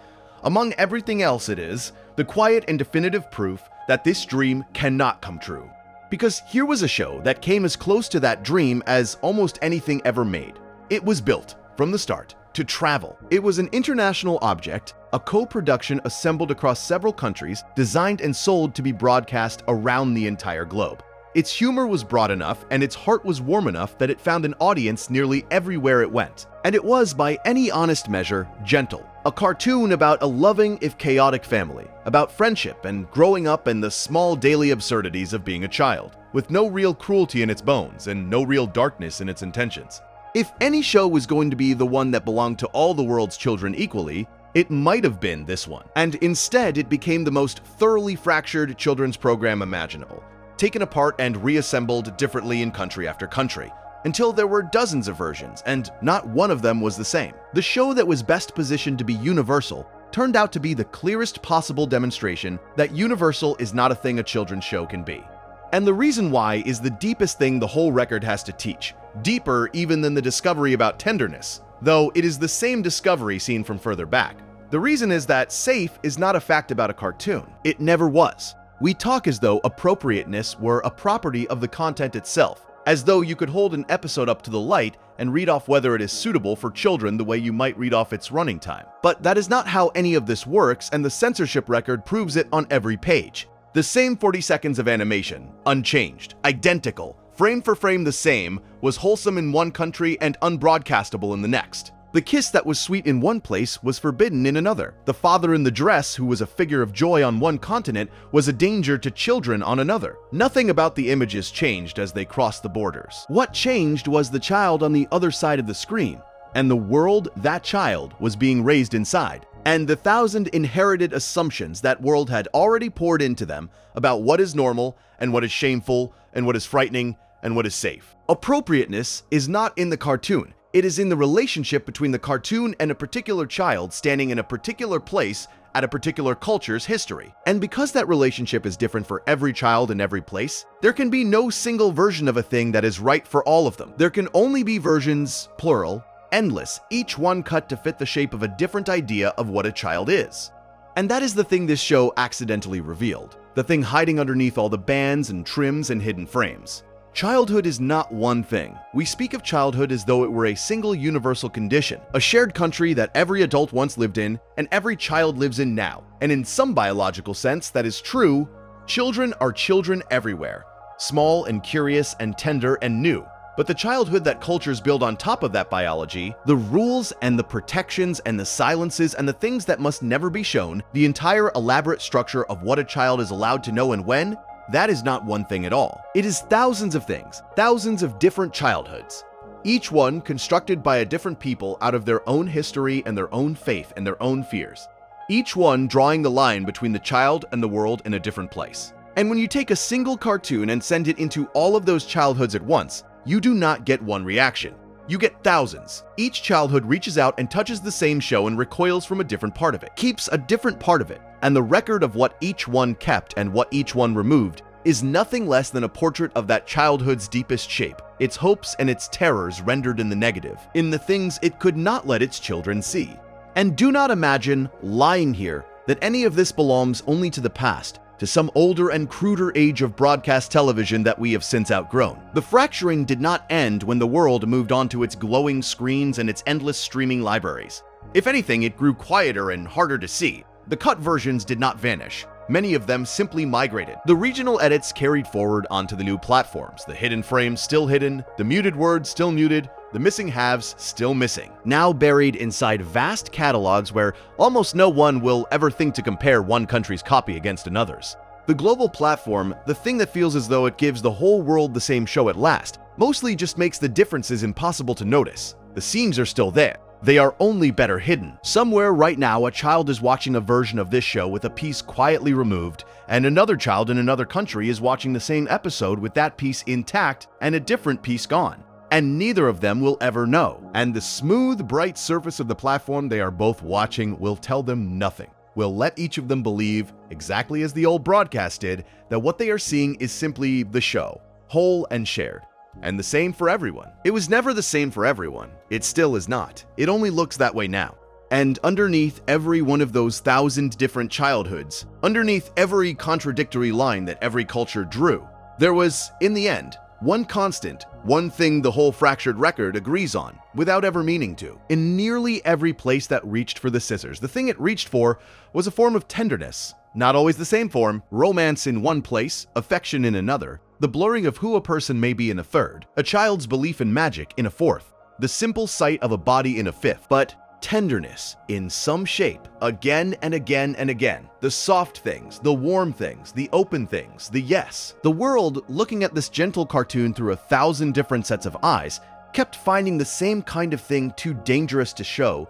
among everything else it is, the quiet and definitive proof that this dream cannot come true. Because here was a show that came as close to that dream as almost anything ever made. It was built, from the start, to travel. It was an international object, a co-production assembled across several countries, designed and sold to be broadcast around the entire globe. Its humor was broad enough and its heart was warm enough that it found an audience nearly everywhere it went. And it was, by any honest measure, gentle. A cartoon about a loving, if chaotic family, about friendship and growing up and the small daily absurdities of being a child, with no real cruelty in its bones and no real darkness in its intentions. If any show was going to be the one that belonged to all the world's children equally, it might have been this one. And instead, it became the most thoroughly fractured children's program imaginable, taken apart and reassembled differently in country after country, until there were dozens of versions, and not one of them was the same. The show that was best positioned to be universal turned out to be the clearest possible demonstration that universal is not a thing a children's show can be. And the reason why is the deepest thing the whole record has to teach, deeper even than the discovery about tenderness. though it is the same discovery seen from further back. The reason is that safe is not a fact about a cartoon. It never was. We talk as though appropriateness were a property of the content itself, as though you could hold an episode up to the light and read off whether it is suitable for children the way you might read off its running time. But that is not how any of this works, and the censorship record proves it on every page. The same 40 seconds of animation, unchanged, identical, frame for frame the same, was wholesome in one country and unbroadcastable in the next. The kiss that was sweet in one place was forbidden in another. The father in the dress, who was a figure of joy on one continent, was a danger to children on another. Nothing about the images changed as they crossed the borders. What changed was the child on the other side of the screen, and the world that child was being raised inside, and the thousand inherited assumptions that world had already poured into them about what is normal and what is shameful and what is frightening and what is safe. Appropriateness is not in the cartoon. It is in the relationship between the cartoon and a particular child standing in a particular place at a particular culture's history. And because that relationship is different for every child in every place, there can be no single version of a thing that is right for all of them. There can only be versions, plural, endless, each one cut to fit the shape of a different idea of what a child is. And that is the thing this show accidentally revealed, the thing hiding underneath all the bands and trims and hidden frames. Childhood is not one thing. We speak of childhood as though it were a single universal condition, a shared country that every adult once lived in and every child lives in now. And in some biological sense that is true. Children are children everywhere, small and curious and tender and new. But the childhood that cultures build on top of that biology, the rules and the protections and the silences and the things that must never be shown, the entire elaborate structure of what a child is allowed to know and when, that is not one thing at all. It is thousands of things, thousands of different childhoods, each one constructed by a different people out of their own history and their own faith and their own fears, each one drawing the line between the child and the world in a different place. And when you take a single cartoon and send it into all of those childhoods at once, you do not get one reaction. You get thousands. Each childhood reaches out and touches the same show and recoils from a different part of it, keeps a different part of it, and the record of what each one kept and what each one removed is nothing less than a portrait of that childhood's deepest shape, its hopes and its terrors rendered in the negative, in the things it could not let its children see. And do not imagine, lying here, that any of this belongs only to the past, to some older and cruder age of broadcast television that we have since outgrown. The fracturing did not end when the world moved on to its glowing screens and its endless streaming libraries. If anything, it grew quieter and harder to see. The cut versions did not vanish. Many of them simply migrated. The regional edits carried forward onto the new platforms, the hidden frames still hidden, the muted words still muted, the missing halves still missing, now buried inside vast catalogs where almost no one will ever think to compare one country's copy against another's. The global platform, the thing that feels as though it gives the whole world the same show at last, mostly just makes the differences impossible to notice. The seams are still there. They are only better hidden. Somewhere right now, a child is watching a version of this show with a piece quietly removed, and another child in another country is watching the same episode with that piece intact and a different piece gone. And neither of them will ever know. And the smooth, bright surface of the platform they are both watching will tell them nothing. Will let each of them believe, exactly as the old broadcast did, that what they are seeing is simply the show, whole and shared. And the same for everyone. It was never the same for everyone. It still is not. It only looks that way now. And underneath every one of those 1,000 different childhoods, underneath every contradictory line that every culture drew, there was, in the end, one constant, one thing the whole fractured record agrees on, without ever meaning to. In nearly every place that reached for the scissors, the thing it reached for was a form of tenderness. Not always the same form, romance in one place, affection in another, the blurring of who a person may be in a third, a child's belief in magic in a fourth, the simple sight of a body in a fifth, but tenderness in some shape, again and again and again. The soft things, the warm things, the open things, the yes. The world, looking at this gentle cartoon through 1,000 different sets of eyes, kept finding the same kind of thing too dangerous to show,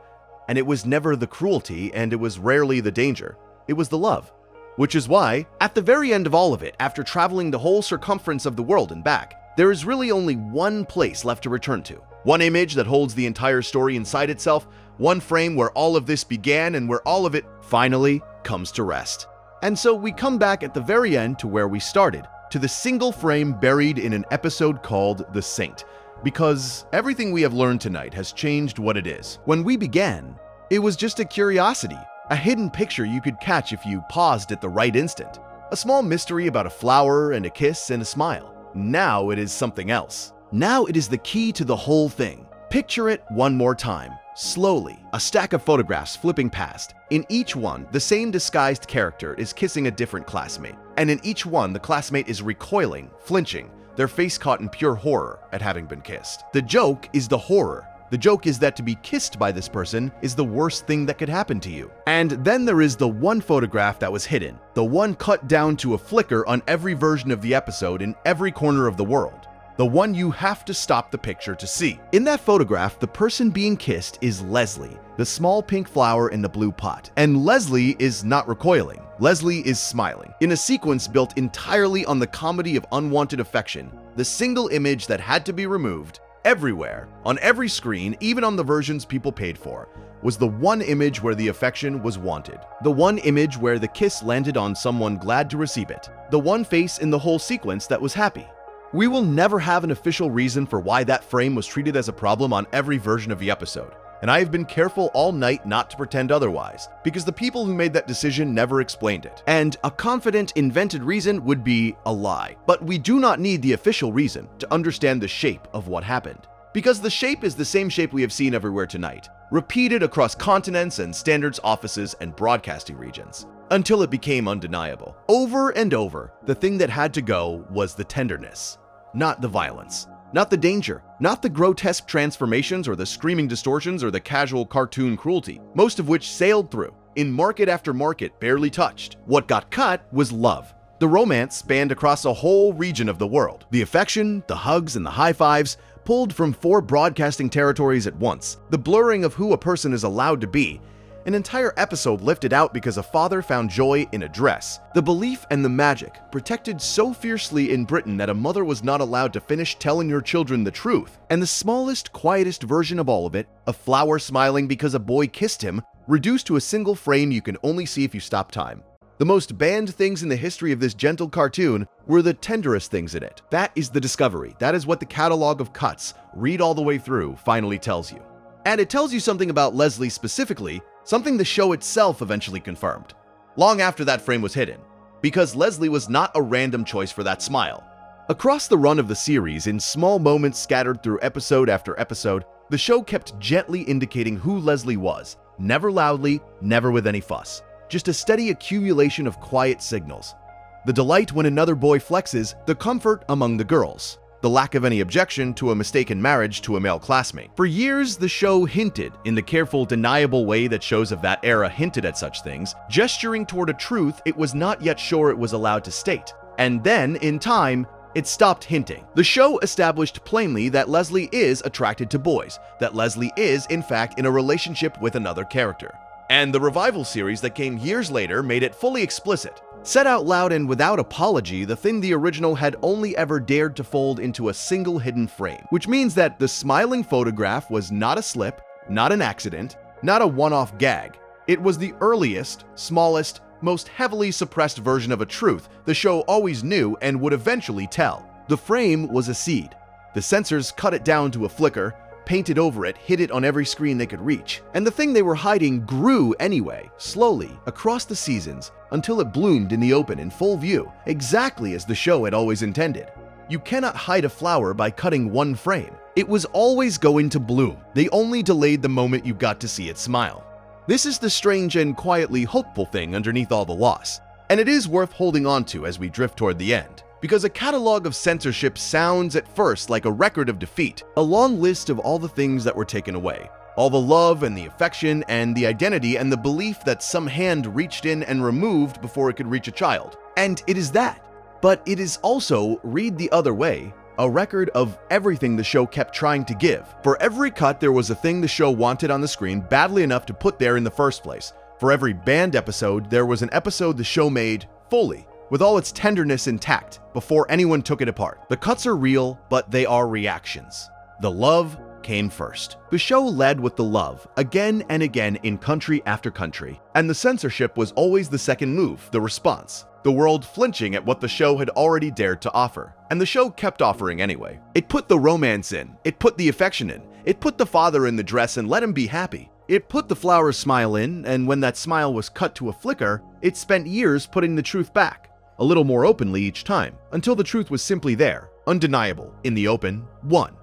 and it was never the cruelty and it was rarely the danger. It was the love. Which is why, at the very end of all of it, after traveling the whole circumference of the world and back, there is really only one place left to return to. One image that holds the entire story inside itself, one frame where all of this began and where all of it finally comes to rest. And so we come back at the very end to where we started, to the single frame buried in an episode called The Saint, because everything we have learned tonight has changed what it is. When we began, it was just a curiosity, a hidden picture you could catch if you paused at the right instant, a small mystery about a flower and a kiss and a smile. Now it is something else. Now it is the key to the whole thing. Picture it one more time. Slowly, a stack of photographs flipping past. In each one, the same disguised character is kissing a different classmate. And in each one, the classmate is recoiling, flinching, their face caught in pure horror at having been kissed. The joke is the horror. The joke is that to be kissed by this person is the worst thing that could happen to you. And then there is the one photograph that was hidden, the one cut down to a flicker on every version of the episode in every corner of the world. The one you have to stop the picture to see. In that photograph, the person being kissed is Leslie, the small pink flower in the blue pot. And Leslie is not recoiling. Leslie is smiling. In a sequence built entirely on the comedy of unwanted affection, the single image that had to be removed, everywhere, on every screen, even on the versions people paid for, was the one image where the affection was wanted. The one image where the kiss landed on someone glad to receive it. The one face in the whole sequence that was happy. We will never have an official reason for why that frame was treated as a problem on every version of the episode, and I have been careful all night not to pretend otherwise, because the people who made that decision never explained it. And a confident, invented reason would be a lie. But we do not need the official reason to understand the shape of what happened, because the shape is the same shape we have seen everywhere tonight, repeated across continents and standards offices and broadcasting regions, until it became undeniable. Over and over, the thing that had to go was the tenderness, not the violence, not the danger, not the grotesque transformations or the screaming distortions or the casual cartoon cruelty, most of which sailed through, in market after market, barely touched. What got cut was love. The romance spanned across a whole region of the world. The affection, the hugs, and the high fives pulled from 4 broadcasting territories at once. The blurring of who a person is allowed to be. An entire episode lifted out because a father found joy in a dress. The belief and the magic, protected so fiercely in Britain that a mother was not allowed to finish telling her children the truth. And the smallest, quietest version of all of it, a flower smiling because a boy kissed him, reduced to a single frame you can only see if you stop time. The most banned things in the history of this gentle cartoon were the tenderest things in it. That is the discovery. That is what the catalog of cuts, read all the way through, finally tells you. And it tells you something about Leslie specifically, something the show itself eventually confirmed, long after that frame was hidden, because Leslie was not a random choice for that smile. Across the run of the series, in small moments scattered through episode after episode, the show kept gently indicating who Leslie was, never loudly, never with any fuss, just a steady accumulation of quiet signals. The delight when another boy flexes, the comfort among the girls, the lack of any objection to a mistaken marriage to a male classmate. For years, the show hinted, in the careful, deniable way that shows of that era hinted at such things, gesturing toward a truth it was not yet sure it was allowed to state. And then, in time, it stopped hinting. The show established plainly that Leslie is attracted to boys, that Leslie is, in fact, in a relationship with another character. And the revival series that came years later made it fully explicit. Said out loud and without apology, the thing the original had only ever dared to fold into a single hidden frame, which means that the smiling photograph was not a slip, not an accident, not a one-off gag. It was the earliest, smallest, most heavily suppressed version of a truth the show always knew and would eventually tell. The frame was a seed. The censors cut it down to a flicker, painted over it, hid it on every screen they could reach. And the thing they were hiding grew anyway, slowly, across the seasons, until it bloomed in the open in full view, exactly as the show had always intended. You cannot hide a flower by cutting one frame. It was always going to bloom. They only delayed the moment you got to see it smile. This is the strange and quietly hopeful thing underneath all the loss. And it is worth holding on to as we drift toward the end. Because a catalog of censorship sounds at first like a record of defeat, a long list of all the things that were taken away, all the love and the affection and the identity and the belief that some hand reached in and removed before it could reach a child. And it is that. But it is also, read the other way, a record of everything the show kept trying to give. For every cut, there was a thing the show wanted on the screen badly enough to put there in the first place. For every banned episode, there was an episode the show made fully, with all its tenderness intact, before anyone took it apart. The cuts are real, but they are reactions. The love, came first. The show led with the love, again and again in country after country, and the censorship was always the second move, the response. The world flinching at what the show had already dared to offer. And the show kept offering anyway. It put the romance in, it put the affection in, it put the father in the dress and let him be happy. It put the flower smile in, and when that smile was cut to a flicker, it spent years putting the truth back, a little more openly each time, until the truth was simply there, undeniable, in the open, one.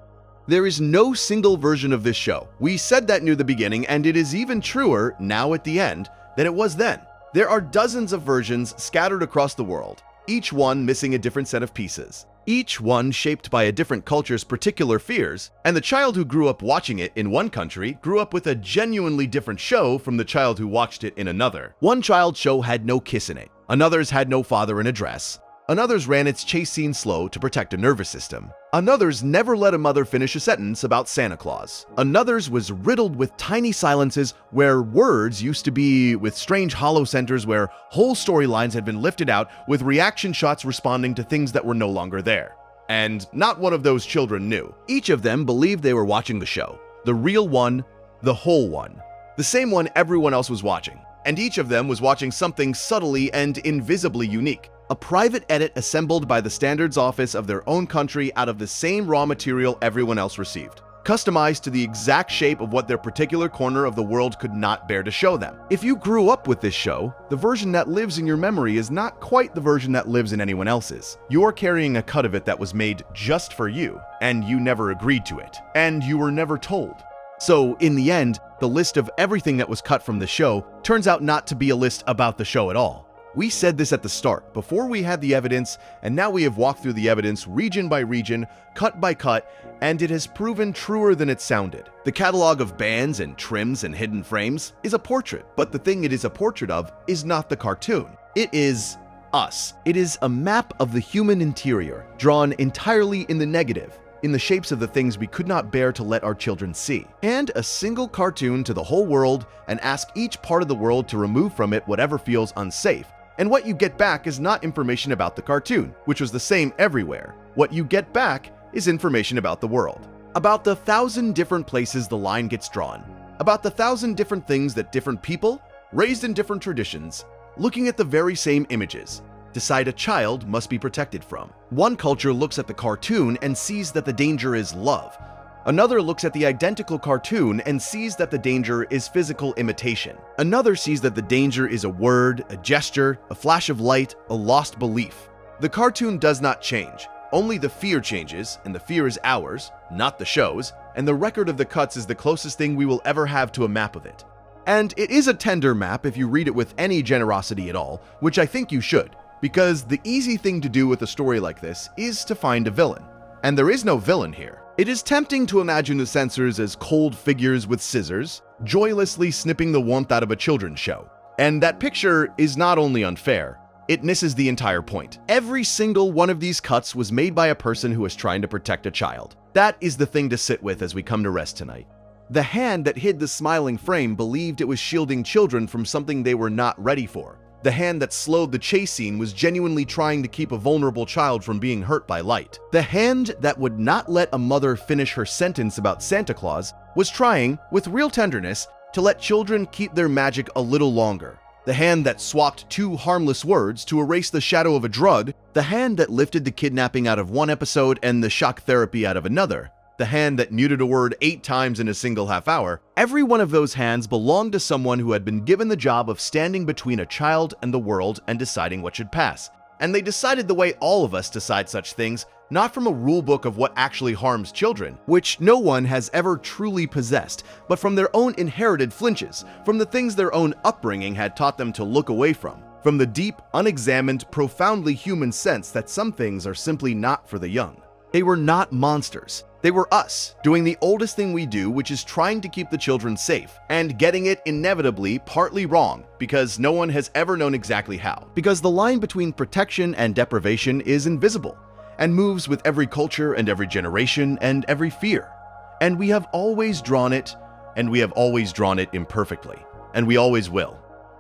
There is no single version of this show. We said that near the beginning, and it is even truer, now at the end, than it was then. There are dozens of versions scattered across the world, each one missing a different set of pieces, each one shaped by a different culture's particular fears, and the child who grew up watching it in one country grew up with a genuinely different show from the child who watched it in another. One child's show had no kiss in it, another's had no father in a dress, another's ran its chase scene slow to protect a nervous system, another's never let a mother finish a sentence about Santa Claus, another's was riddled with tiny silences where words used to be, with strange hollow centers where whole storylines had been lifted out with reaction shots responding to things that were no longer there. And not one of those children knew. Each of them believed they were watching the show, the real one, the whole one, the same one everyone else was watching. And each of them was watching something subtly and invisibly unique. A private edit assembled by the standards office of their own country out of the same raw material everyone else received, customized to the exact shape of what their particular corner of the world could not bear to show them. If you grew up with this show, the version that lives in your memory is not quite the version that lives in anyone else's. You're carrying a cut of it that was made just for you, and you never agreed to it, and you were never told. So, in the end, the list of everything that was cut from the show turns out not to be a list about the show at all. We said this at the start, before we had the evidence, and now we have walked through the evidence region by region, cut by cut, and it has proven truer than it sounded. The catalog of bands and trims and hidden frames is a portrait, but the thing it is a portrait of is not the cartoon. It is us. It is a map of the human interior, drawn entirely in the negative, in the shapes of the things we could not bear to let our children see. And a single cartoon to the whole world, and ask each part of the world to remove from it whatever feels unsafe. And what you get back is not information about the cartoon, which was the same everywhere. What you get back is information about the world. About the 1,000 different places the line gets drawn. About the 1,000 different things that different people, raised in different traditions, looking at the very same images, decide a child must be protected from. One culture looks at the cartoon and sees that the danger is love. Another looks at the identical cartoon and sees that the danger is physical imitation. Another sees that the danger is a word, a gesture, a flash of light, a lost belief. The cartoon does not change. Only the fear changes, and the fear is ours, not the show's, and the record of the cuts is the closest thing we will ever have to a map of it. And it is a tender map if you read it with any generosity at all, which I think you should, because the easy thing to do with a story like this is to find a villain. And there is no villain here. It is tempting to imagine the censors as cold figures with scissors, joylessly snipping the warmth out of a children's show. And that picture is not only unfair, it misses the entire point. Every single one of these cuts was made by a person who was trying to protect a child. That is the thing to sit with as we come to rest tonight. The hand that hid the smiling frame believed it was shielding children from something they were not ready for. The hand that slowed the chase scene was genuinely trying to keep a vulnerable child from being hurt by light. The hand that would not let a mother finish her sentence about Santa Claus was trying, with real tenderness, to let children keep their magic a little longer. The hand that swapped two harmless words to erase the shadow of a drug, the hand that lifted the kidnapping out of one episode and the shock therapy out of another, the hand that muted a word 8 times in a single half hour. Every one of those hands belonged to someone who had been given the job of standing between a child and the world and deciding what should pass. And they decided the way all of us decide such things, not from a rule book of what actually harms children, which no one has ever truly possessed, but from their own inherited flinches, from the things their own upbringing had taught them to look away from the deep, unexamined, profoundly human sense that some things are simply not for the young. They were not monsters. They were us, doing the oldest thing we do, which is trying to keep the children safe, and getting it inevitably partly wrong, because no one has ever known exactly how. Because the line between protection and deprivation is invisible, and moves with every culture and every generation and every fear. And we have always drawn it, and we have always drawn it imperfectly, and we always will.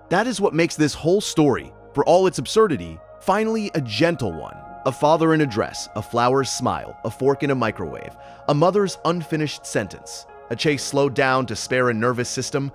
That is what makes this whole story, for all its absurdity, finally a gentle one. A father in a dress, a flower's smile, a fork in a microwave, a mother's unfinished sentence, a chase slowed down to spare a nervous system,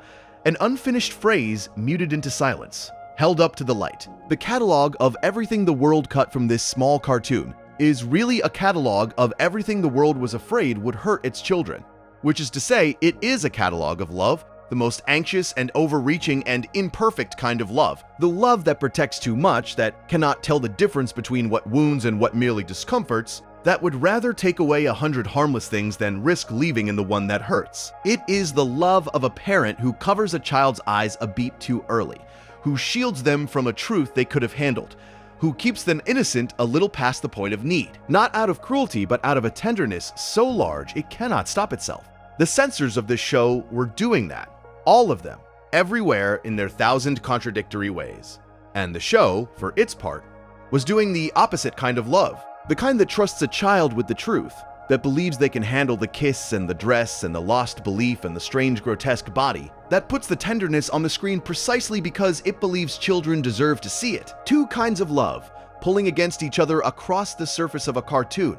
an unfinished phrase muted into silence, held up to the light. The catalog of everything the world cut from this small cartoon is really a catalog of everything the world was afraid would hurt its children. Which is to say, it is a catalog of love, the most anxious and overreaching and imperfect kind of love. The love that protects too much, that cannot tell the difference between what wounds and what merely discomforts, that would rather take away 100 harmless things than risk leaving in the one that hurts. It is the love of a parent who covers a child's eyes a beat too early, who shields them from a truth they could have handled, who keeps them innocent a little past the point of need, not out of cruelty but out of a tenderness so large it cannot stop itself. The censors of this show were doing that, all of them, everywhere in their 1,000 contradictory ways. And the show, for its part, was doing the opposite kind of love, the kind that trusts a child with the truth, that believes they can handle the kiss and the dress and the lost belief and the strange grotesque body, that puts the tenderness on the screen precisely because it believes children deserve to see it. Two kinds of love, pulling against each other across the surface of a cartoon.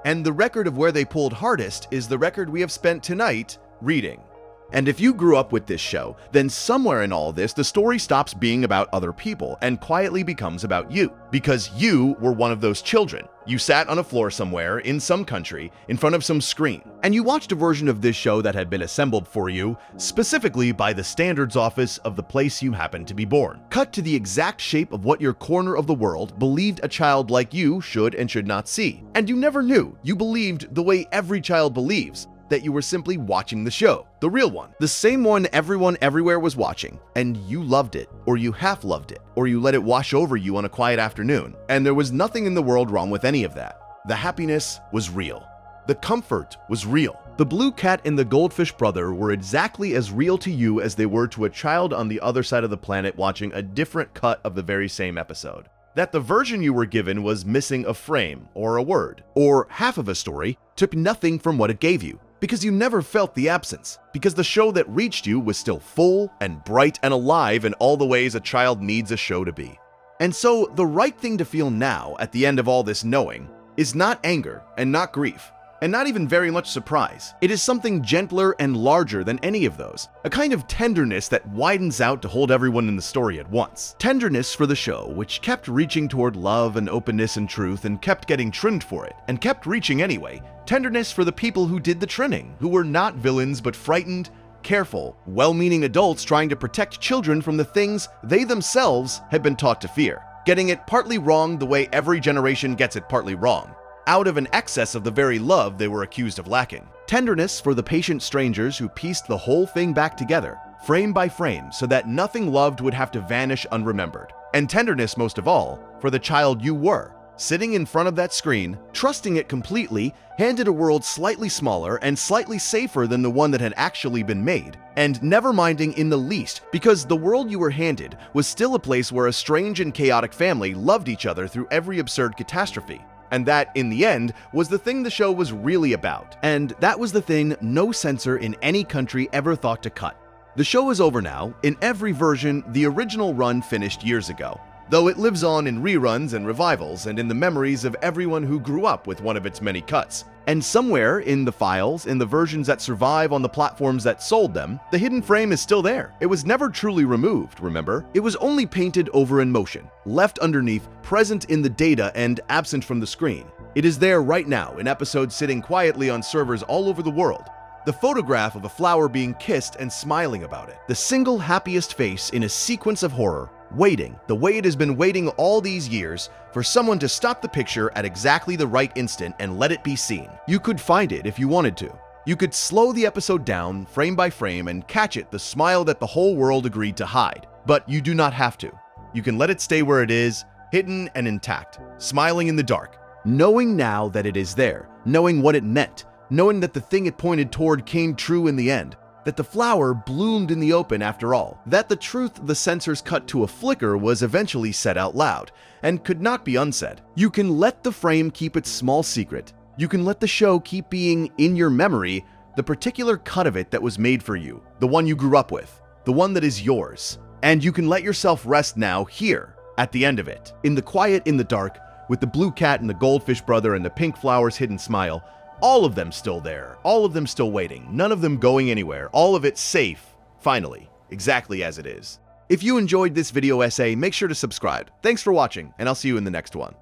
And the record of where they pulled hardest is the record we have spent tonight reading. And if you grew up with this show, then somewhere in all this, the story stops being about other people and quietly becomes about you. Because you were one of those children. You sat on a floor somewhere, in some country, in front of some screen, and you watched a version of this show that had been assembled for you, specifically by the standards office of the place you happened to be born. Cut to the exact shape of what your corner of the world believed a child like you should and should not see. And you never knew. You believed the way every child believes, that you were simply watching the show, the real one, the same one everyone everywhere was watching, and you loved it, or you half loved it, or you let it wash over you on a quiet afternoon, and there was nothing in the world wrong with any of that. The happiness was real. The comfort was real. The blue cat and the goldfish brother were exactly as real to you as they were to a child on the other side of the planet watching a different cut of the very same episode. That the version you were given was missing a frame, or a word, or half of a story, took nothing from what it gave you. Because you never felt the absence, because the show that reached you was still full and bright and alive in all the ways a child needs a show to be. And so the right thing to feel now, at the end of all this knowing, is not anger and not grief, and not even very much surprise. It is something gentler and larger than any of those, a kind of tenderness that widens out to hold everyone in the story at once. Tenderness for the show, which kept reaching toward love and openness and truth and kept getting trimmed for it, and kept reaching anyway. Tenderness for the people who did the trimming, who were not villains but frightened, careful, well-meaning adults trying to protect children from the things they themselves had been taught to fear, getting it partly wrong the way every generation gets it partly wrong, out of an excess of the very love they were accused of lacking. Tenderness for the patient strangers who pieced the whole thing back together, frame by frame, so that nothing loved would have to vanish unremembered. And tenderness, most of all, for the child you were, sitting in front of that screen, trusting it completely, handed a world slightly smaller and slightly safer than the one that had actually been made, and never minding in the least, because the world you were handed was still a place where a strange and chaotic family loved each other through every absurd catastrophe. And that, in the end, was the thing the show was really about. And that was the thing no censor in any country ever thought to cut. The show is over now. In every version, the original run finished years ago, though it lives on in reruns and revivals and in the memories of everyone who grew up with one of its many cuts. And somewhere in the files, in the versions that survive on the platforms that sold them, the hidden frame is still there. It was never truly removed, remember? It was only painted over in motion, left underneath, present in the data and absent from the screen. It is there right now, in episodes sitting quietly on servers all over the world. The photograph of a flower being kissed and smiling about it. The single happiest face in a sequence of horror, waiting, the way it has been waiting all these years, for someone to stop the picture at exactly the right instant and let it be seen. You could find it if you wanted to. You could slow the episode down, frame by frame, and catch it, the smile that the whole world agreed to hide. But you do not have to. You can let it stay where it is, hidden and intact, smiling in the dark, knowing now that it is there, knowing what it meant, knowing that the thing it pointed toward came true in the end, that the flower bloomed in the open after all, that the truth the censors cut to a flicker was eventually said out loud, and could not be unsaid. You can let the frame keep its small secret. You can let the show keep being, in your memory, the particular cut of it that was made for you, the one you grew up with, the one that is yours. And you can let yourself rest now here, at the end of it, in the quiet, in the dark, with the blue cat and the goldfish brother and the pink flower's hidden smile, all of them still there, all of them still waiting, none of them going anywhere, all of it safe, finally, exactly as it is. If you enjoyed this video essay, make sure to subscribe. Thanks for watching, and I'll see you in the next one.